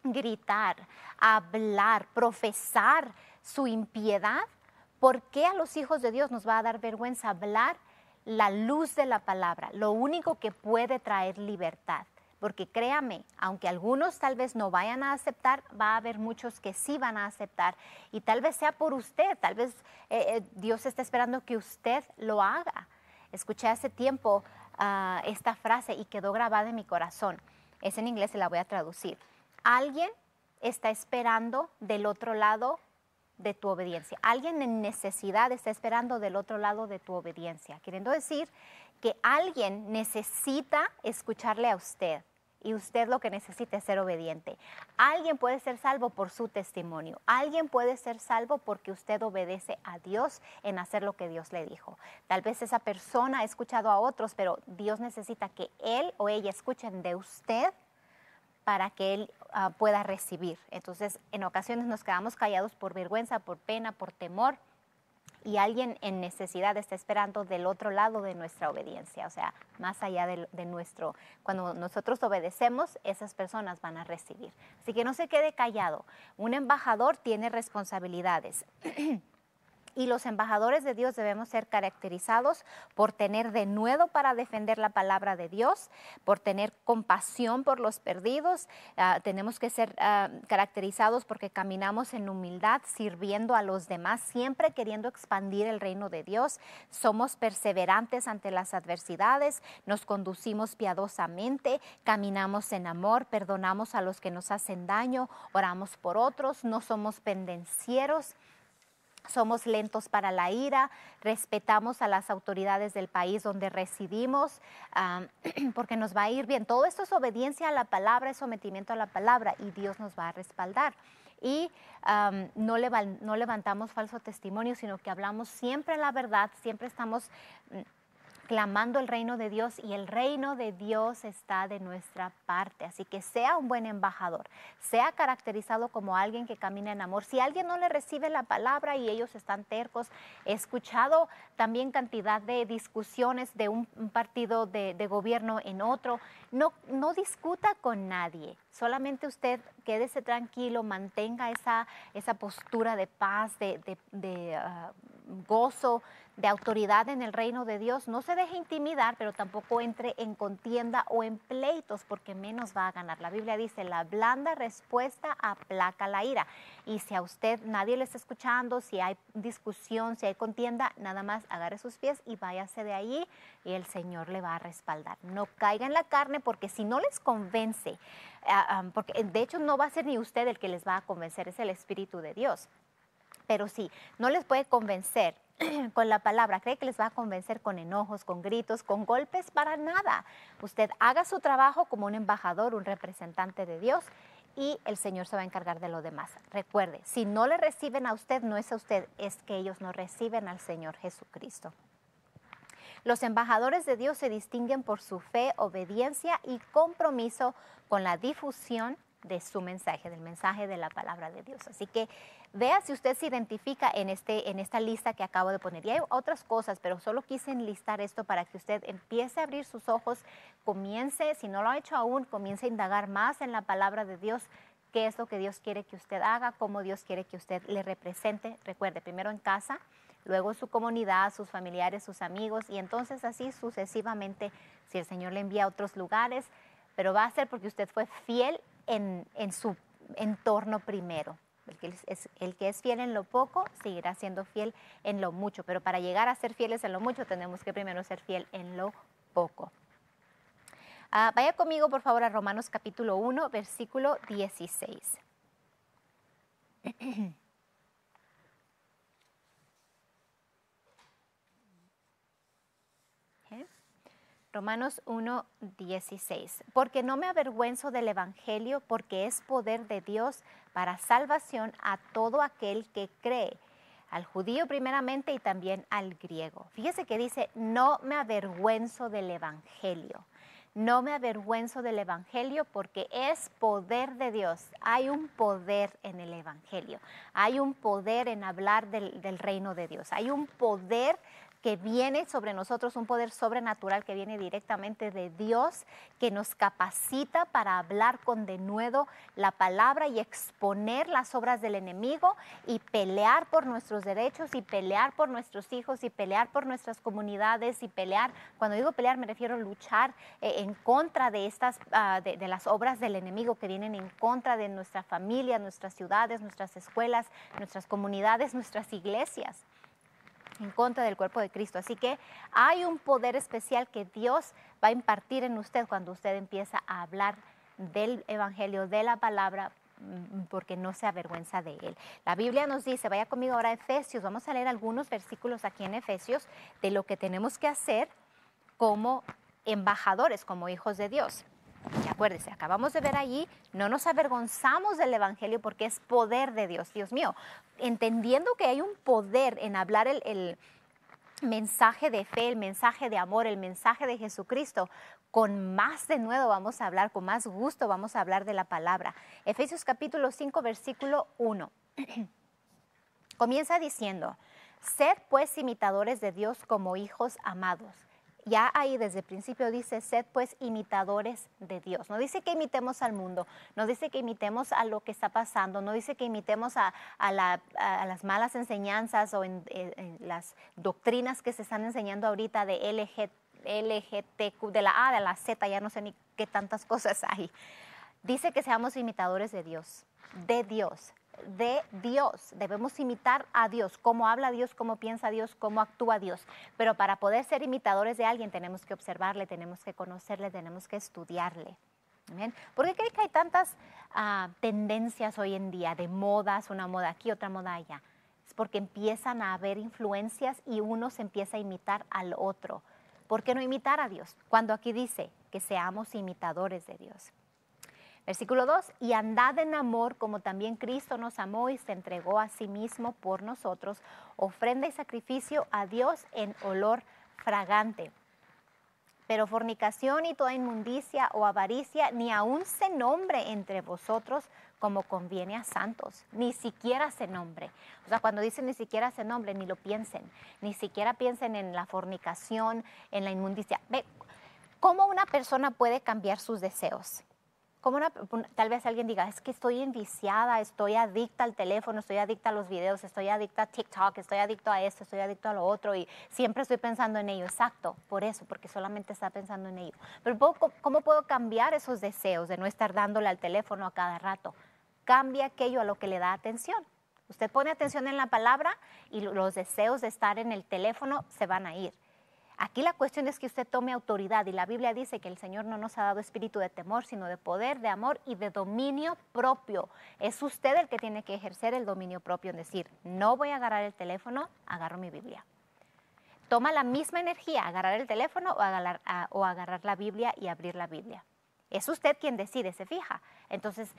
gritar, hablar, profesar su impiedad, ¿por qué a los hijos de Dios nos va a dar vergüenza hablar la luz de la palabra? Lo único que puede traer libertad. Porque créame, aunque algunos tal vez no vayan a aceptar, va a haber muchos que sí van a aceptar. Y tal vez sea por usted, tal vez Dios está esperando que usted lo haga. Escuché hace tiempo esta frase y quedó grabada en mi corazón. Es en inglés y la voy a traducir. Alguien está esperando del otro lado de tu obediencia. Alguien en necesidad está esperando del otro lado de tu obediencia. Queriendo decir que alguien necesita escucharle a usted y usted lo que necesita es ser obediente. Alguien puede ser salvo por su testimonio. Alguien puede ser salvo porque usted obedece a Dios en hacer lo que Dios le dijo. Tal vez esa persona ha escuchado a otros, pero Dios necesita que él o ella escuchen de usted para que él pueda recibir. Entonces, en ocasiones nos quedamos callados por vergüenza, por pena, por temor, y alguien en necesidad está esperando del otro lado de nuestra obediencia, o sea, más allá de nuestro. Cuando nosotros obedecemos, esas personas van a recibir. Así que no se quede callado. Un embajador tiene responsabilidades. Y los embajadores de Dios debemos ser caracterizados por tener denuedo para defender la palabra de Dios, por tener compasión por los perdidos. Tenemos que ser caracterizados porque caminamos en humildad, sirviendo a los demás, siempre queriendo expandir el reino de Dios. Somos perseverantes ante las adversidades, nos conducimos piadosamente, caminamos en amor, perdonamos a los que nos hacen daño, oramos por otros, no somos pendencieros. Somos lentos para la ira, respetamos a las autoridades del país donde residimos, porque nos va a ir bien. Todo esto es obediencia a la palabra, es sometimiento a la palabra y Dios nos va a respaldar. Y no levantamos falso testimonio, sino que hablamos siempre la verdad, siempre estamos clamando el reino de Dios y el reino de Dios está de nuestra parte. Así que sea un buen embajador, sea caracterizado como alguien que camina en amor. Si alguien no le recibe la palabra y ellos están tercos, he escuchado también cantidad de discusiones de un partido de gobierno en otro. No discuta con nadie, solamente usted quédese tranquilo, mantenga esa postura de paz, de gozo, de autoridad en el reino de Dios. No se deje intimidar, pero tampoco entre en contienda o en pleitos, porque menos va a ganar. La Biblia dice, la blanda respuesta aplaca la ira. Y si a usted nadie le está escuchando, si hay discusión, si hay contienda, nada más agarre sus pies y váyase de allí y el Señor le va a respaldar. No caiga en la carne, porque si no les convence, porque de hecho no va a ser ni usted el que les va a convencer, es el Espíritu de Dios. Pero si no les puede convencer con la palabra, cree que les va a convencer con enojos, con gritos, con golpes, para nada. Usted haga su trabajo como un embajador, un representante de Dios, y el Señor se va a encargar de lo demás. Recuerde, si no le reciben a usted, no es a usted, es que ellos no reciben al Señor Jesucristo. Los embajadores de Dios se distinguen por su fe, obediencia y compromiso con la difusión de su mensaje, del mensaje de la palabra de Dios. Así que vea si usted se identifica en esta lista que acabo de poner. Y hay otras cosas, pero solo quise enlistar esto para que usted empiece a abrir sus ojos, comience, si no lo ha hecho aún, comience a indagar más en la palabra de Dios, qué es lo que Dios quiere que usted haga, cómo Dios quiere que usted le represente. Recuerde, primero en casa, luego en su comunidad, sus familiares, sus amigos, y entonces así sucesivamente, si el Señor le envía a otros lugares, pero va a ser porque usted fue fiel en su entorno primero. El que es fiel en lo poco, seguirá siendo fiel en lo mucho, pero para llegar a ser fieles en lo mucho, tenemos que primero ser fiel en lo poco. Vaya conmigo, por favor, a Romanos capítulo 1, versículo 16. Romanos 1, 16. Porque no me avergüenzo del Evangelio, porque es poder de Dios para salvación a todo aquel que cree, al judío primeramente y también al griego. Fíjese que dice, no me avergüenzo del Evangelio. No me avergüenzo del Evangelio porque es poder de Dios. Hay un poder en el Evangelio. Hay un poder en hablar del reino de Dios. Hay un poder que viene sobre nosotros, un poder sobrenatural que viene directamente de Dios, que nos capacita para hablar con denuedo la palabra y exponer las obras del enemigo y pelear por nuestros derechos y pelear por nuestros hijos y pelear por nuestras comunidades y pelear, cuando digo pelear me refiero a luchar en contra de estas, de las obras del enemigo que vienen en contra de nuestra familia, nuestras ciudades, nuestras escuelas, nuestras comunidades, nuestras iglesias, en contra del cuerpo de Cristo. Así que hay un poder especial que Dios va a impartir en usted cuando usted empieza a hablar del Evangelio, de la palabra, porque no se avergüenza de él. La Biblia nos dice, vaya conmigo ahora a Efesios, vamos a leer algunos versículos aquí en Efesios de lo que tenemos que hacer como embajadores, como hijos de Dios. Y acuérdese, acabamos de ver allí, no nos avergonzamos del Evangelio porque es poder de Dios. Dios mío, entendiendo que hay un poder en hablar el mensaje de fe, el mensaje de amor, el mensaje de Jesucristo, con más denuedo vamos a hablar, con más gusto vamos a hablar de la palabra. Efesios capítulo 5, versículo 1. Comienza diciendo, sed pues imitadores de Dios como hijos amados. Ya ahí desde el principio dice, sed pues imitadores de Dios. No dice que imitemos al mundo, no dice que imitemos a lo que está pasando, no dice que imitemos a las malas enseñanzas o en las doctrinas que se están enseñando ahorita de LGTQ, de la A, de la Z, ya no sé ni qué tantas cosas hay. Dice que seamos imitadores de Dios, de Dios. De Dios, debemos imitar a Dios, cómo habla Dios, cómo piensa Dios, cómo actúa Dios, pero para poder ser imitadores de alguien tenemos que observarle, tenemos que conocerle, tenemos que estudiarle. ¿Amén? ¿Por qué cree que hay tantas tendencias hoy en día de modas, una moda aquí, otra moda allá? Es porque empiezan a haber influencias y uno se empieza a imitar al otro. ¿Por qué no imitar a Dios? Cuando aquí dice que seamos imitadores de Dios. Versículo 2, y andad en amor como también Cristo nos amó y se entregó a sí mismo por nosotros, ofrenda y sacrificio a Dios en olor fragante. Pero fornicación y toda inmundicia o avaricia ni aun se nombre entre vosotros como conviene a santos, ni siquiera se nombre. O sea, cuando dicen ni siquiera se nombre, ni lo piensen, ni siquiera piensen en la fornicación, en la inmundicia. Ve, ¿cómo una persona puede cambiar sus deseos? Tal vez alguien diga, es que estoy enviciada, estoy adicta al teléfono, estoy adicta a los videos, estoy adicta a TikTok, estoy adicto a esto, estoy adicto a lo otro y siempre estoy pensando en ello. Exacto, por eso, porque solamente está pensando en ello. Pero ¿cómo puedo cambiar esos deseos de no estar dándole al teléfono a cada rato? Cambia aquello a lo que le da atención. Usted pone atención en la palabra y los deseos de estar en el teléfono se van a ir. Aquí la cuestión es que usted tome autoridad y la Biblia dice que el Señor no nos ha dado espíritu de temor, sino de poder, de amor y de dominio propio. Es usted el que tiene que ejercer el dominio propio, en decir, no voy a agarrar el teléfono, agarro mi Biblia. Toma la misma energía, agarrar el teléfono o agarrar la Biblia y abrir la Biblia. Es usted quien decide, se fija. Entonces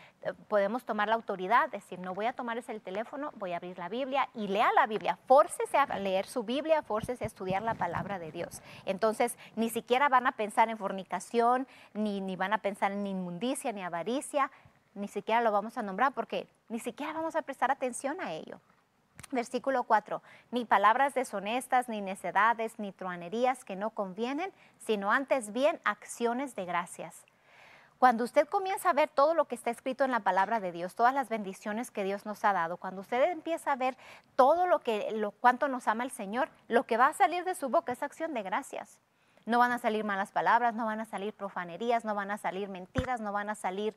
podemos tomar la autoridad, decir, no voy a tomar ese el teléfono, voy a abrir la Biblia y lea la Biblia. Fórcese a leer su Biblia, fórcese a estudiar la palabra de Dios. Entonces ni siquiera van a pensar en fornicación, ni van a pensar en inmundicia, ni avaricia. ni siquiera lo vamos a nombrar porque ni siquiera vamos a prestar atención a ello. Versículo 4, ni palabras deshonestas, ni necedades, ni truanerías que no convienen, sino antes bien acciones de gracias. Cuando usted comienza a ver todo lo que está escrito en la palabra de Dios, todas las bendiciones que Dios nos ha dado, cuando usted empieza a ver todo cuánto nos ama el Señor, lo que va a salir de su boca es acción de gracias. No van a salir malas palabras, no van a salir profanerías, no van a salir mentiras, no van a salir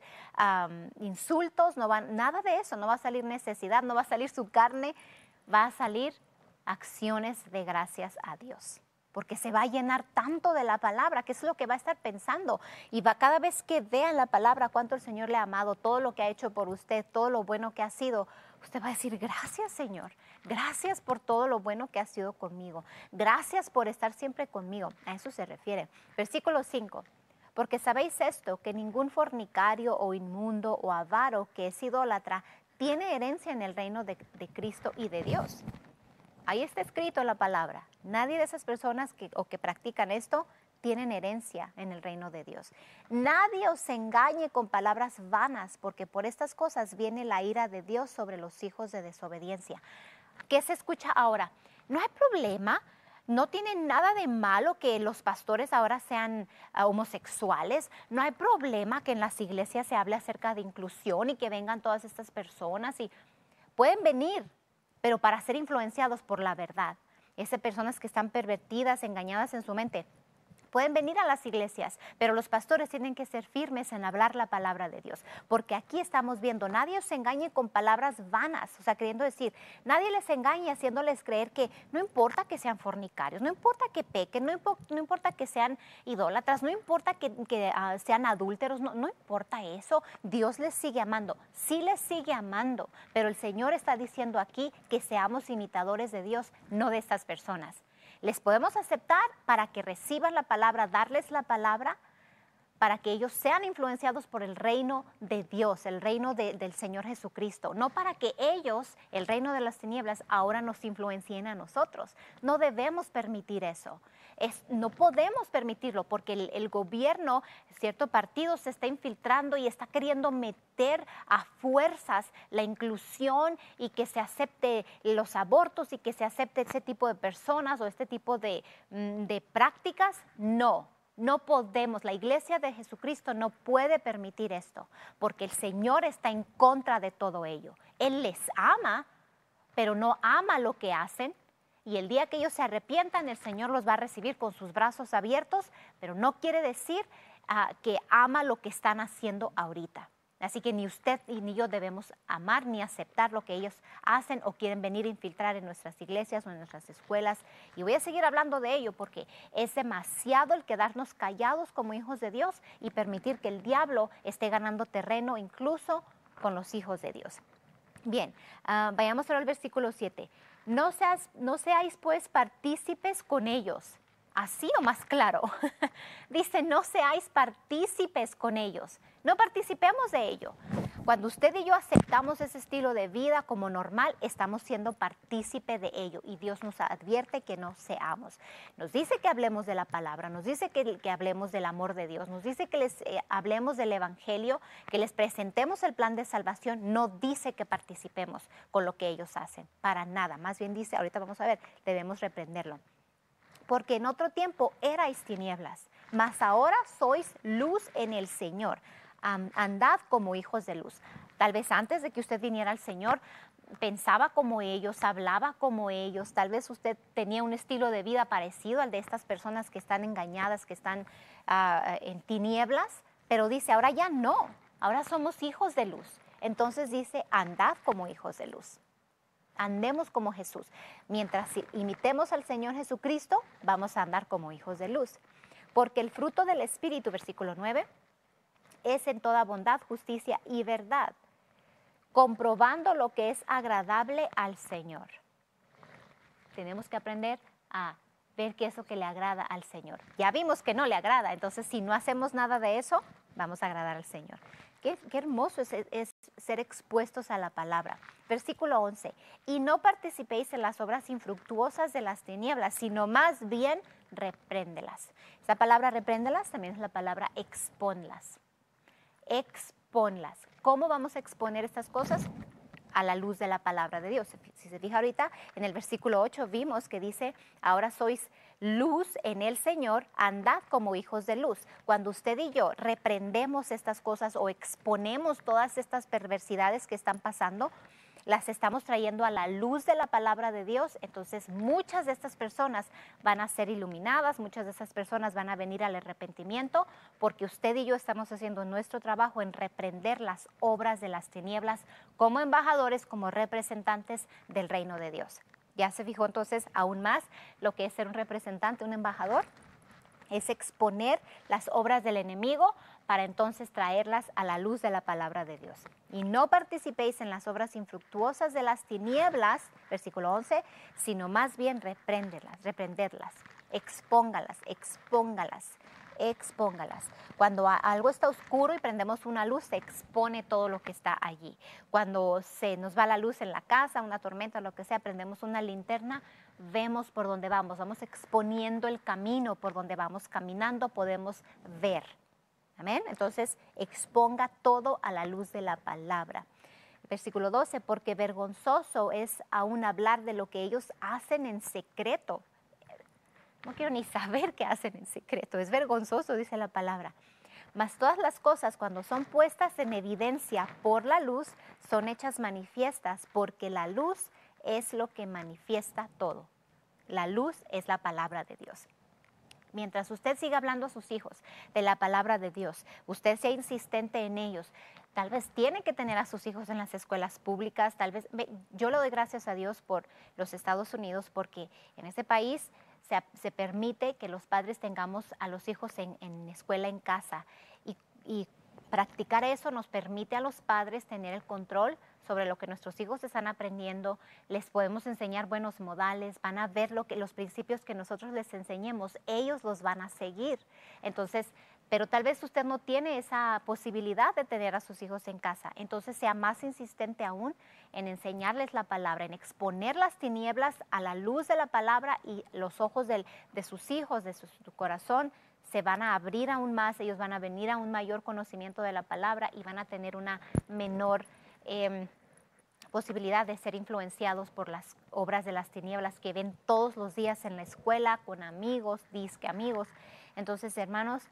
insultos, nada de eso, no va a salir necesidad, no va a salir su carne, va a salir acciones de gracias a Dios. Porque se va a llenar tanto de la palabra, que es lo que va a estar pensando. Y cada vez que vea en la palabra cuánto el Señor le ha amado, todo lo que ha hecho por usted, todo lo bueno que ha sido, usted va a decir, gracias Señor, gracias por todo lo bueno que ha sido conmigo. Gracias por estar siempre conmigo. A eso se refiere. Versículo 5. Porque sabéis esto, que ningún fornicario o inmundo o avaro que es idólatra tiene herencia en el reino de Cristo y de Dios. Ahí está escrito la palabra. Nadie de esas personas que practican esto tienen herencia en el reino de Dios. Nadie os engañe con palabras vanas, porque por estas cosas viene la ira de Dios sobre los hijos de desobediencia. ¿Qué se escucha ahora? No hay problema, no tiene nada de malo que los pastores ahora sean homosexuales. No hay problema que en las iglesias se hable acerca de inclusión y que vengan todas estas personas y pueden venir, pero para ser influenciados por la verdad. Esas personas que están pervertidas, engañadas en su mente, pueden venir a las iglesias, pero los pastores tienen que ser firmes en hablar la palabra de Dios, porque aquí estamos viendo, nadie os engañe con palabras vanas, o sea, queriendo decir, nadie les engañe haciéndoles creer que no importa que sean fornicarios, no importa que pequen, no importa que sean idólatras, no importa que sean adúlteros, no importa eso, Dios les sigue amando, sí les sigue amando, pero el Señor está diciendo aquí que seamos imitadores de Dios, no de estas personas. Les podemos aceptar para que reciban la palabra, darles la palabra, para que ellos sean influenciados por el reino de Dios, el reino del Señor Jesucristo. No para que ellos, el reino de las tinieblas, ahora nos influencien a nosotros. No debemos permitir eso. No podemos permitirlo porque el gobierno, cierto partido se está infiltrando y está queriendo meter a fuerzas la inclusión y que se acepte los abortos y que se acepte ese tipo de personas o este tipo de prácticas. No podemos, la iglesia de Jesucristo no puede permitir esto, porque el Señor está en contra de todo ello. Él les ama, pero no ama lo que hacen, y el día que ellos se arrepientan, el Señor los va a recibir con sus brazos abiertos, pero no quiere decir que ama lo que están haciendo ahorita. Así que ni usted y ni yo debemos amar ni aceptar lo que ellos hacen o quieren venir a infiltrar en nuestras iglesias o en nuestras escuelas. Y voy a seguir hablando de ello porque es demasiado el quedarnos callados como hijos de Dios y permitir que el diablo esté ganando terreno incluso con los hijos de Dios. Bien, vayamos ahora al versículo 7. No seáis pues partícipes con ellos. Así o más claro. Dice, no seáis partícipes con ellos. No participemos de ello. Cuando usted y yo aceptamos ese estilo de vida como normal, estamos siendo partícipe de ello. Y Dios nos advierte que no seamos. Nos dice que hablemos de la palabra, nos dice que hablemos del amor de Dios, nos dice que les hablemos del evangelio, que les presentemos el plan de salvación. No dice que participemos con lo que ellos hacen, para nada. Más bien dice, ahorita vamos a ver, debemos reprenderlo. Porque en otro tiempo erais tinieblas, mas ahora sois luz en el Señor. Andad como hijos de luz. Tal vez antes de que usted viniera al Señor, pensaba como ellos, hablaba como ellos. Tal vez usted tenía un estilo de vida parecido al de estas personas que están engañadas, que están en tinieblas. Pero dice, ahora ya no, ahora somos hijos de luz. Entonces dice, andad como hijos de luz. Andemos como Jesús. Mientras imitemos al Señor Jesucristo, vamos a andar como hijos de luz. Porque el fruto del Espíritu, versículo 9, es en toda bondad, justicia y verdad, comprobando lo que es agradable al Señor. Tenemos que aprender a ver qué es lo que le agrada al Señor. Ya vimos que no le agrada, entonces si no hacemos nada de eso, vamos a agradar al Señor. Qué hermoso es ser expuestos a la palabra. Versículo 11. Y no participéis en las obras infructuosas de las tinieblas, sino más bien repréndelas. Esa palabra repréndelas también es la palabra expónlas. exponlas. ¿Cómo vamos a exponer estas cosas? A la luz de la palabra de Dios. Si se fija ahorita, en el versículo 8 vimos que dice, ahora sois luz en el Señor, andad como hijos de luz. Cuando usted y yo reprendemos estas cosas o exponemos todas estas perversidades que están pasando, las estamos trayendo a la luz de la palabra de Dios, entonces muchas de estas personas van a ser iluminadas, muchas de estas personas van a venir al arrepentimiento, porque usted y yo estamos haciendo nuestro trabajo en reprender las obras de las tinieblas como embajadores, como representantes del reino de Dios. ¿Ya se fijó entonces aún más lo que es ser un representante, un embajador? Es exponer las obras del enemigo para entonces traerlas a la luz de la palabra de Dios. Y no participéis en las obras infructuosas de las tinieblas, versículo 11, sino más bien reprenderlas, expóngalas. Cuando algo está oscuro y prendemos una luz, se expone todo lo que está allí. Cuando se nos va la luz en la casa, una tormenta, lo que sea, prendemos una linterna, vemos por dónde vamos exponiendo el camino por donde vamos caminando, podemos ver. Amén. Entonces, exponga todo a la luz de la palabra. Versículo 12, porque vergonzoso es aún hablar de lo que ellos hacen en secreto. No quiero ni saber qué hacen en secreto, es vergonzoso, dice la palabra. Mas todas las cosas, cuando son puestas en evidencia por la luz, son hechas manifiestas, porque la luz es lo que manifiesta todo. La luz es la palabra de Dios. Mientras usted siga hablando a sus hijos de la palabra de Dios, usted sea insistente en ellos, tal vez tiene que tener a sus hijos en las escuelas públicas, tal vez, yo le doy gracias a Dios por los Estados Unidos, porque en ese país se permite que los padres tengamos a los hijos en escuela en casa y practicar eso nos permite a los padres tener el control sobre lo que nuestros hijos están aprendiendo, les podemos enseñar buenos modales, van a ver los principios que nosotros les enseñemos, ellos los van a seguir. Entonces, pero tal vez usted no tiene esa posibilidad de tener a sus hijos en casa, entonces sea más insistente aún en enseñarles la palabra, en exponer las tinieblas a la luz de la palabra, y los ojos de sus hijos, de su corazón, se van a abrir aún más, ellos van a venir a un mayor conocimiento de la palabra y van a tener una menor posibilidad de ser influenciados por las obras de las tinieblas que ven todos los días en la escuela, con amigos, disque amigos. Entonces, hermanos,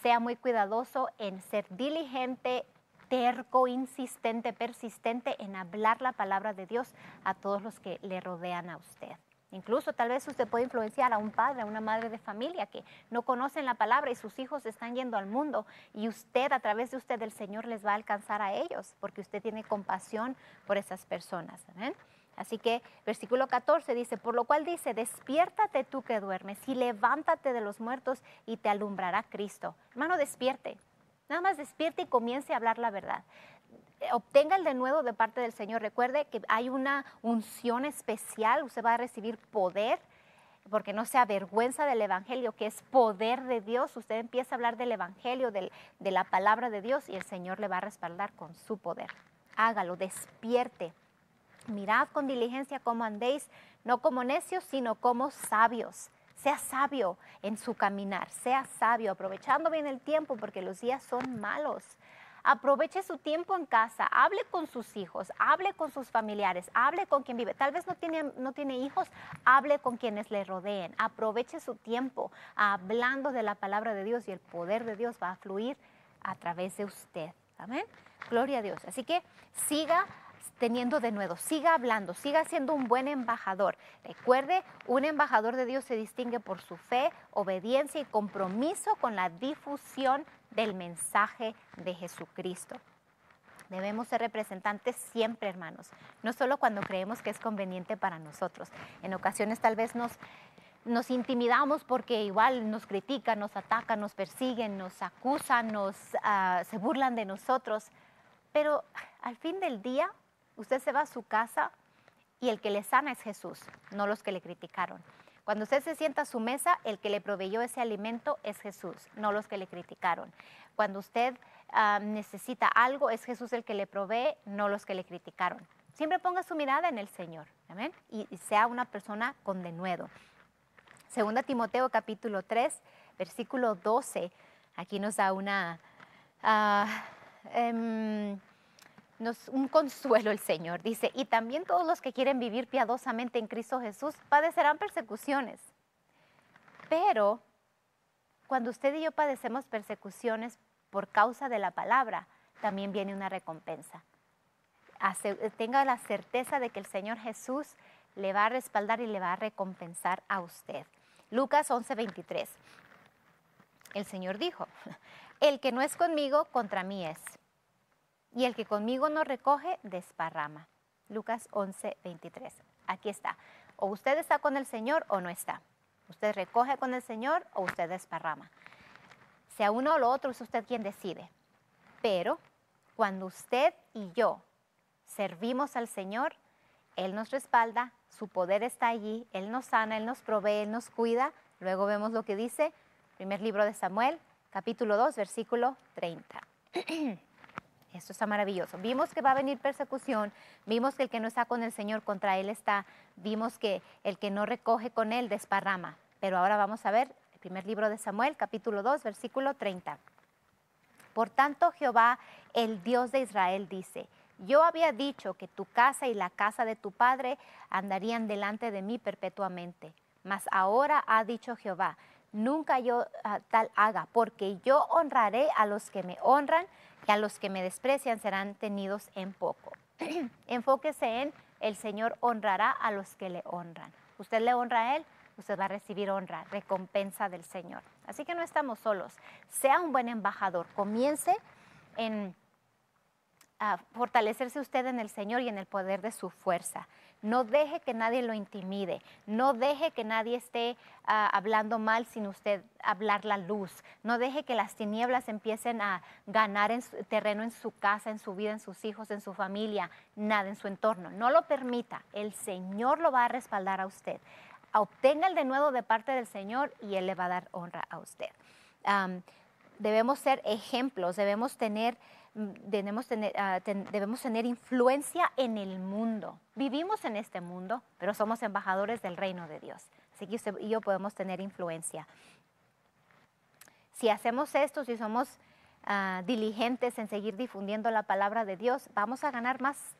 sea muy cuidadoso en ser diligente, terco, insistente, persistente en hablar la palabra de Dios a todos los que le rodean a usted. Incluso tal vez usted puede influenciar a un padre, a una madre de familia que no conocen la palabra y sus hijos están yendo al mundo, y usted, a través de usted, el Señor les va a alcanzar a ellos porque usted tiene compasión por esas personas. ¿Amén? Así que versículo 14 dice, por lo cual dice, despiértate tú que duermes y levántate de los muertos y te alumbrará Cristo. Hermano, despierte. Nada más despierte y comience a hablar la verdad. Obtenga el denuedo de parte del Señor. Recuerde que hay una unción especial, usted va a recibir poder, porque no se avergüenza del Evangelio, que es poder de Dios. Usted empieza a hablar del Evangelio, de la palabra de Dios, y el Señor le va a respaldar con su poder. Hágalo, despierte. Mirad con diligencia cómo andéis, no como necios, sino como sabios. Sea sabio en su caminar, sea sabio, aprovechando bien el tiempo, porque los días son malos. Aproveche su tiempo en casa, hable con sus hijos, hable con sus familiares, hable con quien vive. Tal vez no tiene hijos, hable con quienes le rodeen. Aproveche su tiempo hablando de la palabra de Dios, y el poder de Dios va a fluir a través de usted. Amén. Gloria a Dios. Así que siga teniendo denuedo, siga hablando, siga siendo un buen embajador. Recuerde, un embajador de Dios se distingue por su fe, obediencia y compromiso con la difusión del mensaje de Jesucristo. Debemos ser representantes siempre, hermanos, no solo cuando creemos que es conveniente para nosotros. En ocasiones tal vez nos intimidamos porque igual nos critican, nos atacan, nos persiguen, nos acusan, se burlan de nosotros, pero al fin del día usted se va a su casa y el que le sana es Jesús, no los que le criticaron. Cuando usted se sienta a su mesa, el que le proveyó ese alimento es Jesús, no los que le criticaron. Cuando usted necesita algo, es Jesús el que le provee, no los que le criticaron. Siempre ponga su mirada en el Señor, ¿amén? Y sea una persona con denuedo. Segunda Timoteo capítulo 3, versículo 12, aquí nos da un consuelo el Señor. Dice, y también todos los que quieren vivir piadosamente en Cristo Jesús padecerán persecuciones. Pero cuando usted y yo padecemos persecuciones por causa de la palabra, también viene una recompensa. Tenga la certeza de que el Señor Jesús le va a respaldar y le va a recompensar a usted. Lucas 11:23. El Señor dijo, el que no es conmigo, contra mí es. Y el que conmigo no recoge, desparrama. Lucas 11:23. Aquí está. O usted está con el Señor o no está. Usted recoge con el Señor o usted desparrama. Sea uno o lo otro, es usted quien decide. Pero cuando usted y yo servimos al Señor, Él nos respalda, su poder está allí, Él nos sana, Él nos provee, Él nos cuida. Luego vemos lo que dice, primer libro de Samuel, capítulo 2, versículo 30. Esto está maravilloso. Vimos que va a venir persecución, vimos que el que no está con el Señor contra Él está, vimos que el que no recoge con Él desparrama. Pero ahora vamos a ver el primer libro de Samuel, capítulo 2, versículo 30. Por tanto, Jehová, el Dios de Israel, dice, yo había dicho que tu casa y la casa de tu padre andarían delante de mí perpetuamente. Mas ahora ha dicho Jehová, nunca yo tal haga, porque yo honraré a los que me honran y a los que me desprecian serán tenidos en poco. Enfóquese en el Señor honrará a los que le honran. Usted le honra a Él, usted va a recibir honra, recompensa del Señor. Así que no estamos solos. Sea un buen embajador. Comience a fortalecerse usted en el Señor y en el poder de su fuerza. No deje que nadie lo intimide. No deje que nadie esté hablando mal sin usted hablar la luz. No deje que las tinieblas empiecen a ganar terreno en su casa, en su vida, en sus hijos, en su familia, nada en su entorno. No lo permita. El Señor lo va a respaldar a usted. Obtenga el denuedo de parte del Señor y Él le va a dar honra a usted. Debemos ser ejemplos, debemos tener influencia en el mundo. Vivimos en este mundo, pero somos embajadores del reino de Dios. Así que usted y yo podemos tener influencia. Si hacemos esto, si somos diligentes en seguir difundiendo la palabra de Dios, vamos a ganar más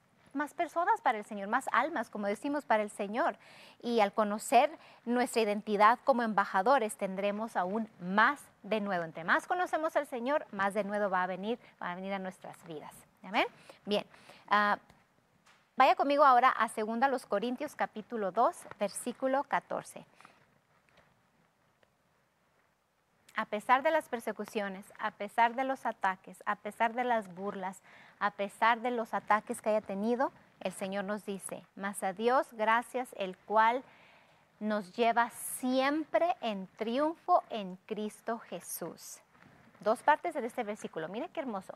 personas para el Señor, más almas, como decimos, para el Señor. Y al conocer nuestra identidad como embajadores, tendremos aún más denuedo. Entre más conocemos al Señor, más denuedo va a venir a nuestras vidas. ¿Amén? Bien. Vaya conmigo ahora a 2 Corintios capítulo 2, versículo 14. A pesar de las persecuciones, a pesar de los ataques, a pesar de las burlas, a pesar de los ataques que haya tenido, el Señor nos dice, mas a Dios gracias, el cual nos lleva siempre en triunfo en Cristo Jesús. Dos partes de este versículo, mire qué hermoso.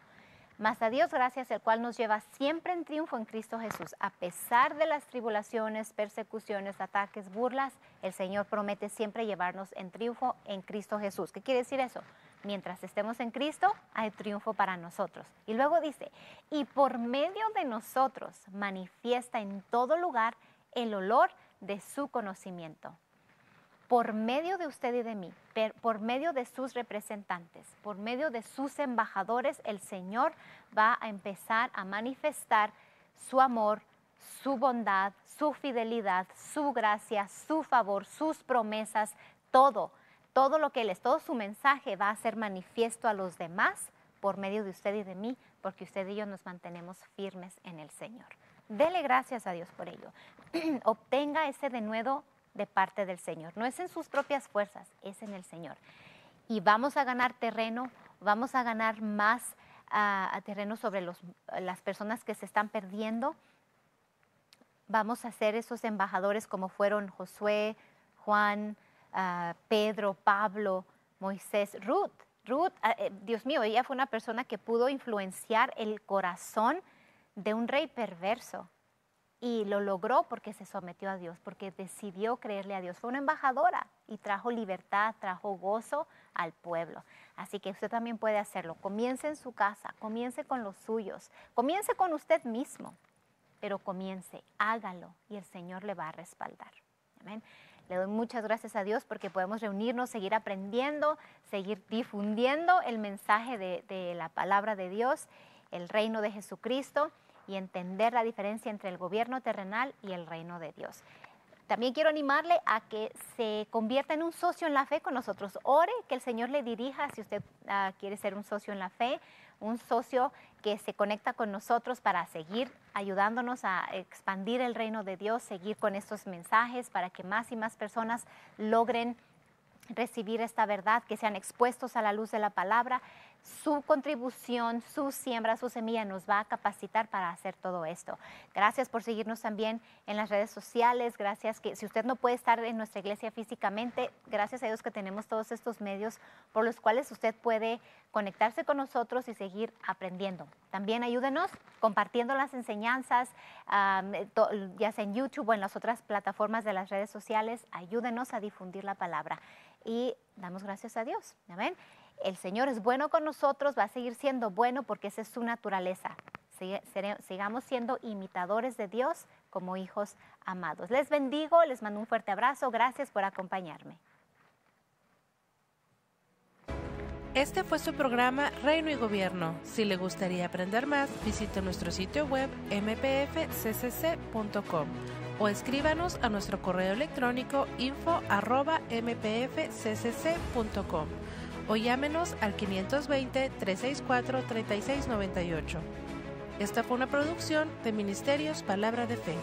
Mas a Dios gracias, el cual nos lleva siempre en triunfo en Cristo Jesús. A pesar de las tribulaciones, persecuciones, ataques, burlas, el Señor promete siempre llevarnos en triunfo en Cristo Jesús. ¿Qué quiere decir eso? Mientras estemos en Cristo, hay triunfo para nosotros. Y luego dice, y por medio de nosotros manifiesta en todo lugar el olor de su conocimiento. Por medio de usted y de mí, por medio de sus representantes, por medio de sus embajadores, el Señor va a empezar a manifestar su amor, su bondad, su fidelidad, su gracia, su favor, sus promesas, todo lo que Él es, todo su mensaje va a ser manifiesto a los demás por medio de usted y de mí, porque usted y yo nos mantenemos firmes en el Señor. Dele gracias a Dios por ello. Obtenga ese denuedo de parte del Señor. No es en sus propias fuerzas, es en el Señor. Y vamos a ganar terreno, vamos a ganar más terreno sobre las personas que se están perdiendo. Vamos a ser esos embajadores como fueron Josué, Juan, Pedro, Pablo, Moisés, Ruth. Dios mío, ella fue una persona que pudo influenciar el corazón de un rey perverso. Y lo logró porque se sometió a Dios, porque decidió creerle a Dios. Fue una embajadora y trajo libertad, trajo gozo al pueblo. Así que usted también puede hacerlo. Comience en su casa, comience con los suyos, comience con usted mismo, pero comience, hágalo y el Señor le va a respaldar. Amén. Le doy muchas gracias a Dios porque podemos reunirnos, seguir aprendiendo, seguir difundiendo el mensaje de la palabra de Dios. el reino de Jesucristo y entender la diferencia entre el gobierno terrenal y el reino de Dios. También quiero animarle a que se convierta en un socio en la fe con nosotros. Ore, que el Señor le dirija si usted quiere ser un socio en la fe, un socio que se conecta con nosotros para seguir ayudándonos a expandir el reino de Dios, seguir con estos mensajes para que más y más personas logren recibir esta verdad, que sean expuestos a la luz de la palabra. Su contribución, su siembra, su semilla nos va a capacitar para hacer todo esto. Gracias por seguirnos también en las redes sociales. Gracias que si usted no puede estar en nuestra iglesia físicamente, gracias a Dios que tenemos todos estos medios por los cuales usted puede conectarse con nosotros y seguir aprendiendo. También ayúdenos compartiendo las enseñanzas, ya sea en YouTube o en las otras plataformas de las redes sociales. Ayúdenos a difundir la palabra y damos gracias a Dios. Amén. El Señor es bueno con nosotros, va a seguir siendo bueno porque esa es su naturaleza. Sigamos siendo imitadores de Dios como hijos amados. Les bendigo, les mando un fuerte abrazo. Gracias por acompañarme. Este fue su programa Reino y Gobierno. Si le gustaría aprender más, visite nuestro sitio web mpfccc.com o escríbanos a nuestro correo electrónico info@mpfccc.com o llámenos al 520-364-3698. Esta fue una producción de Ministerios Palabra de Fe.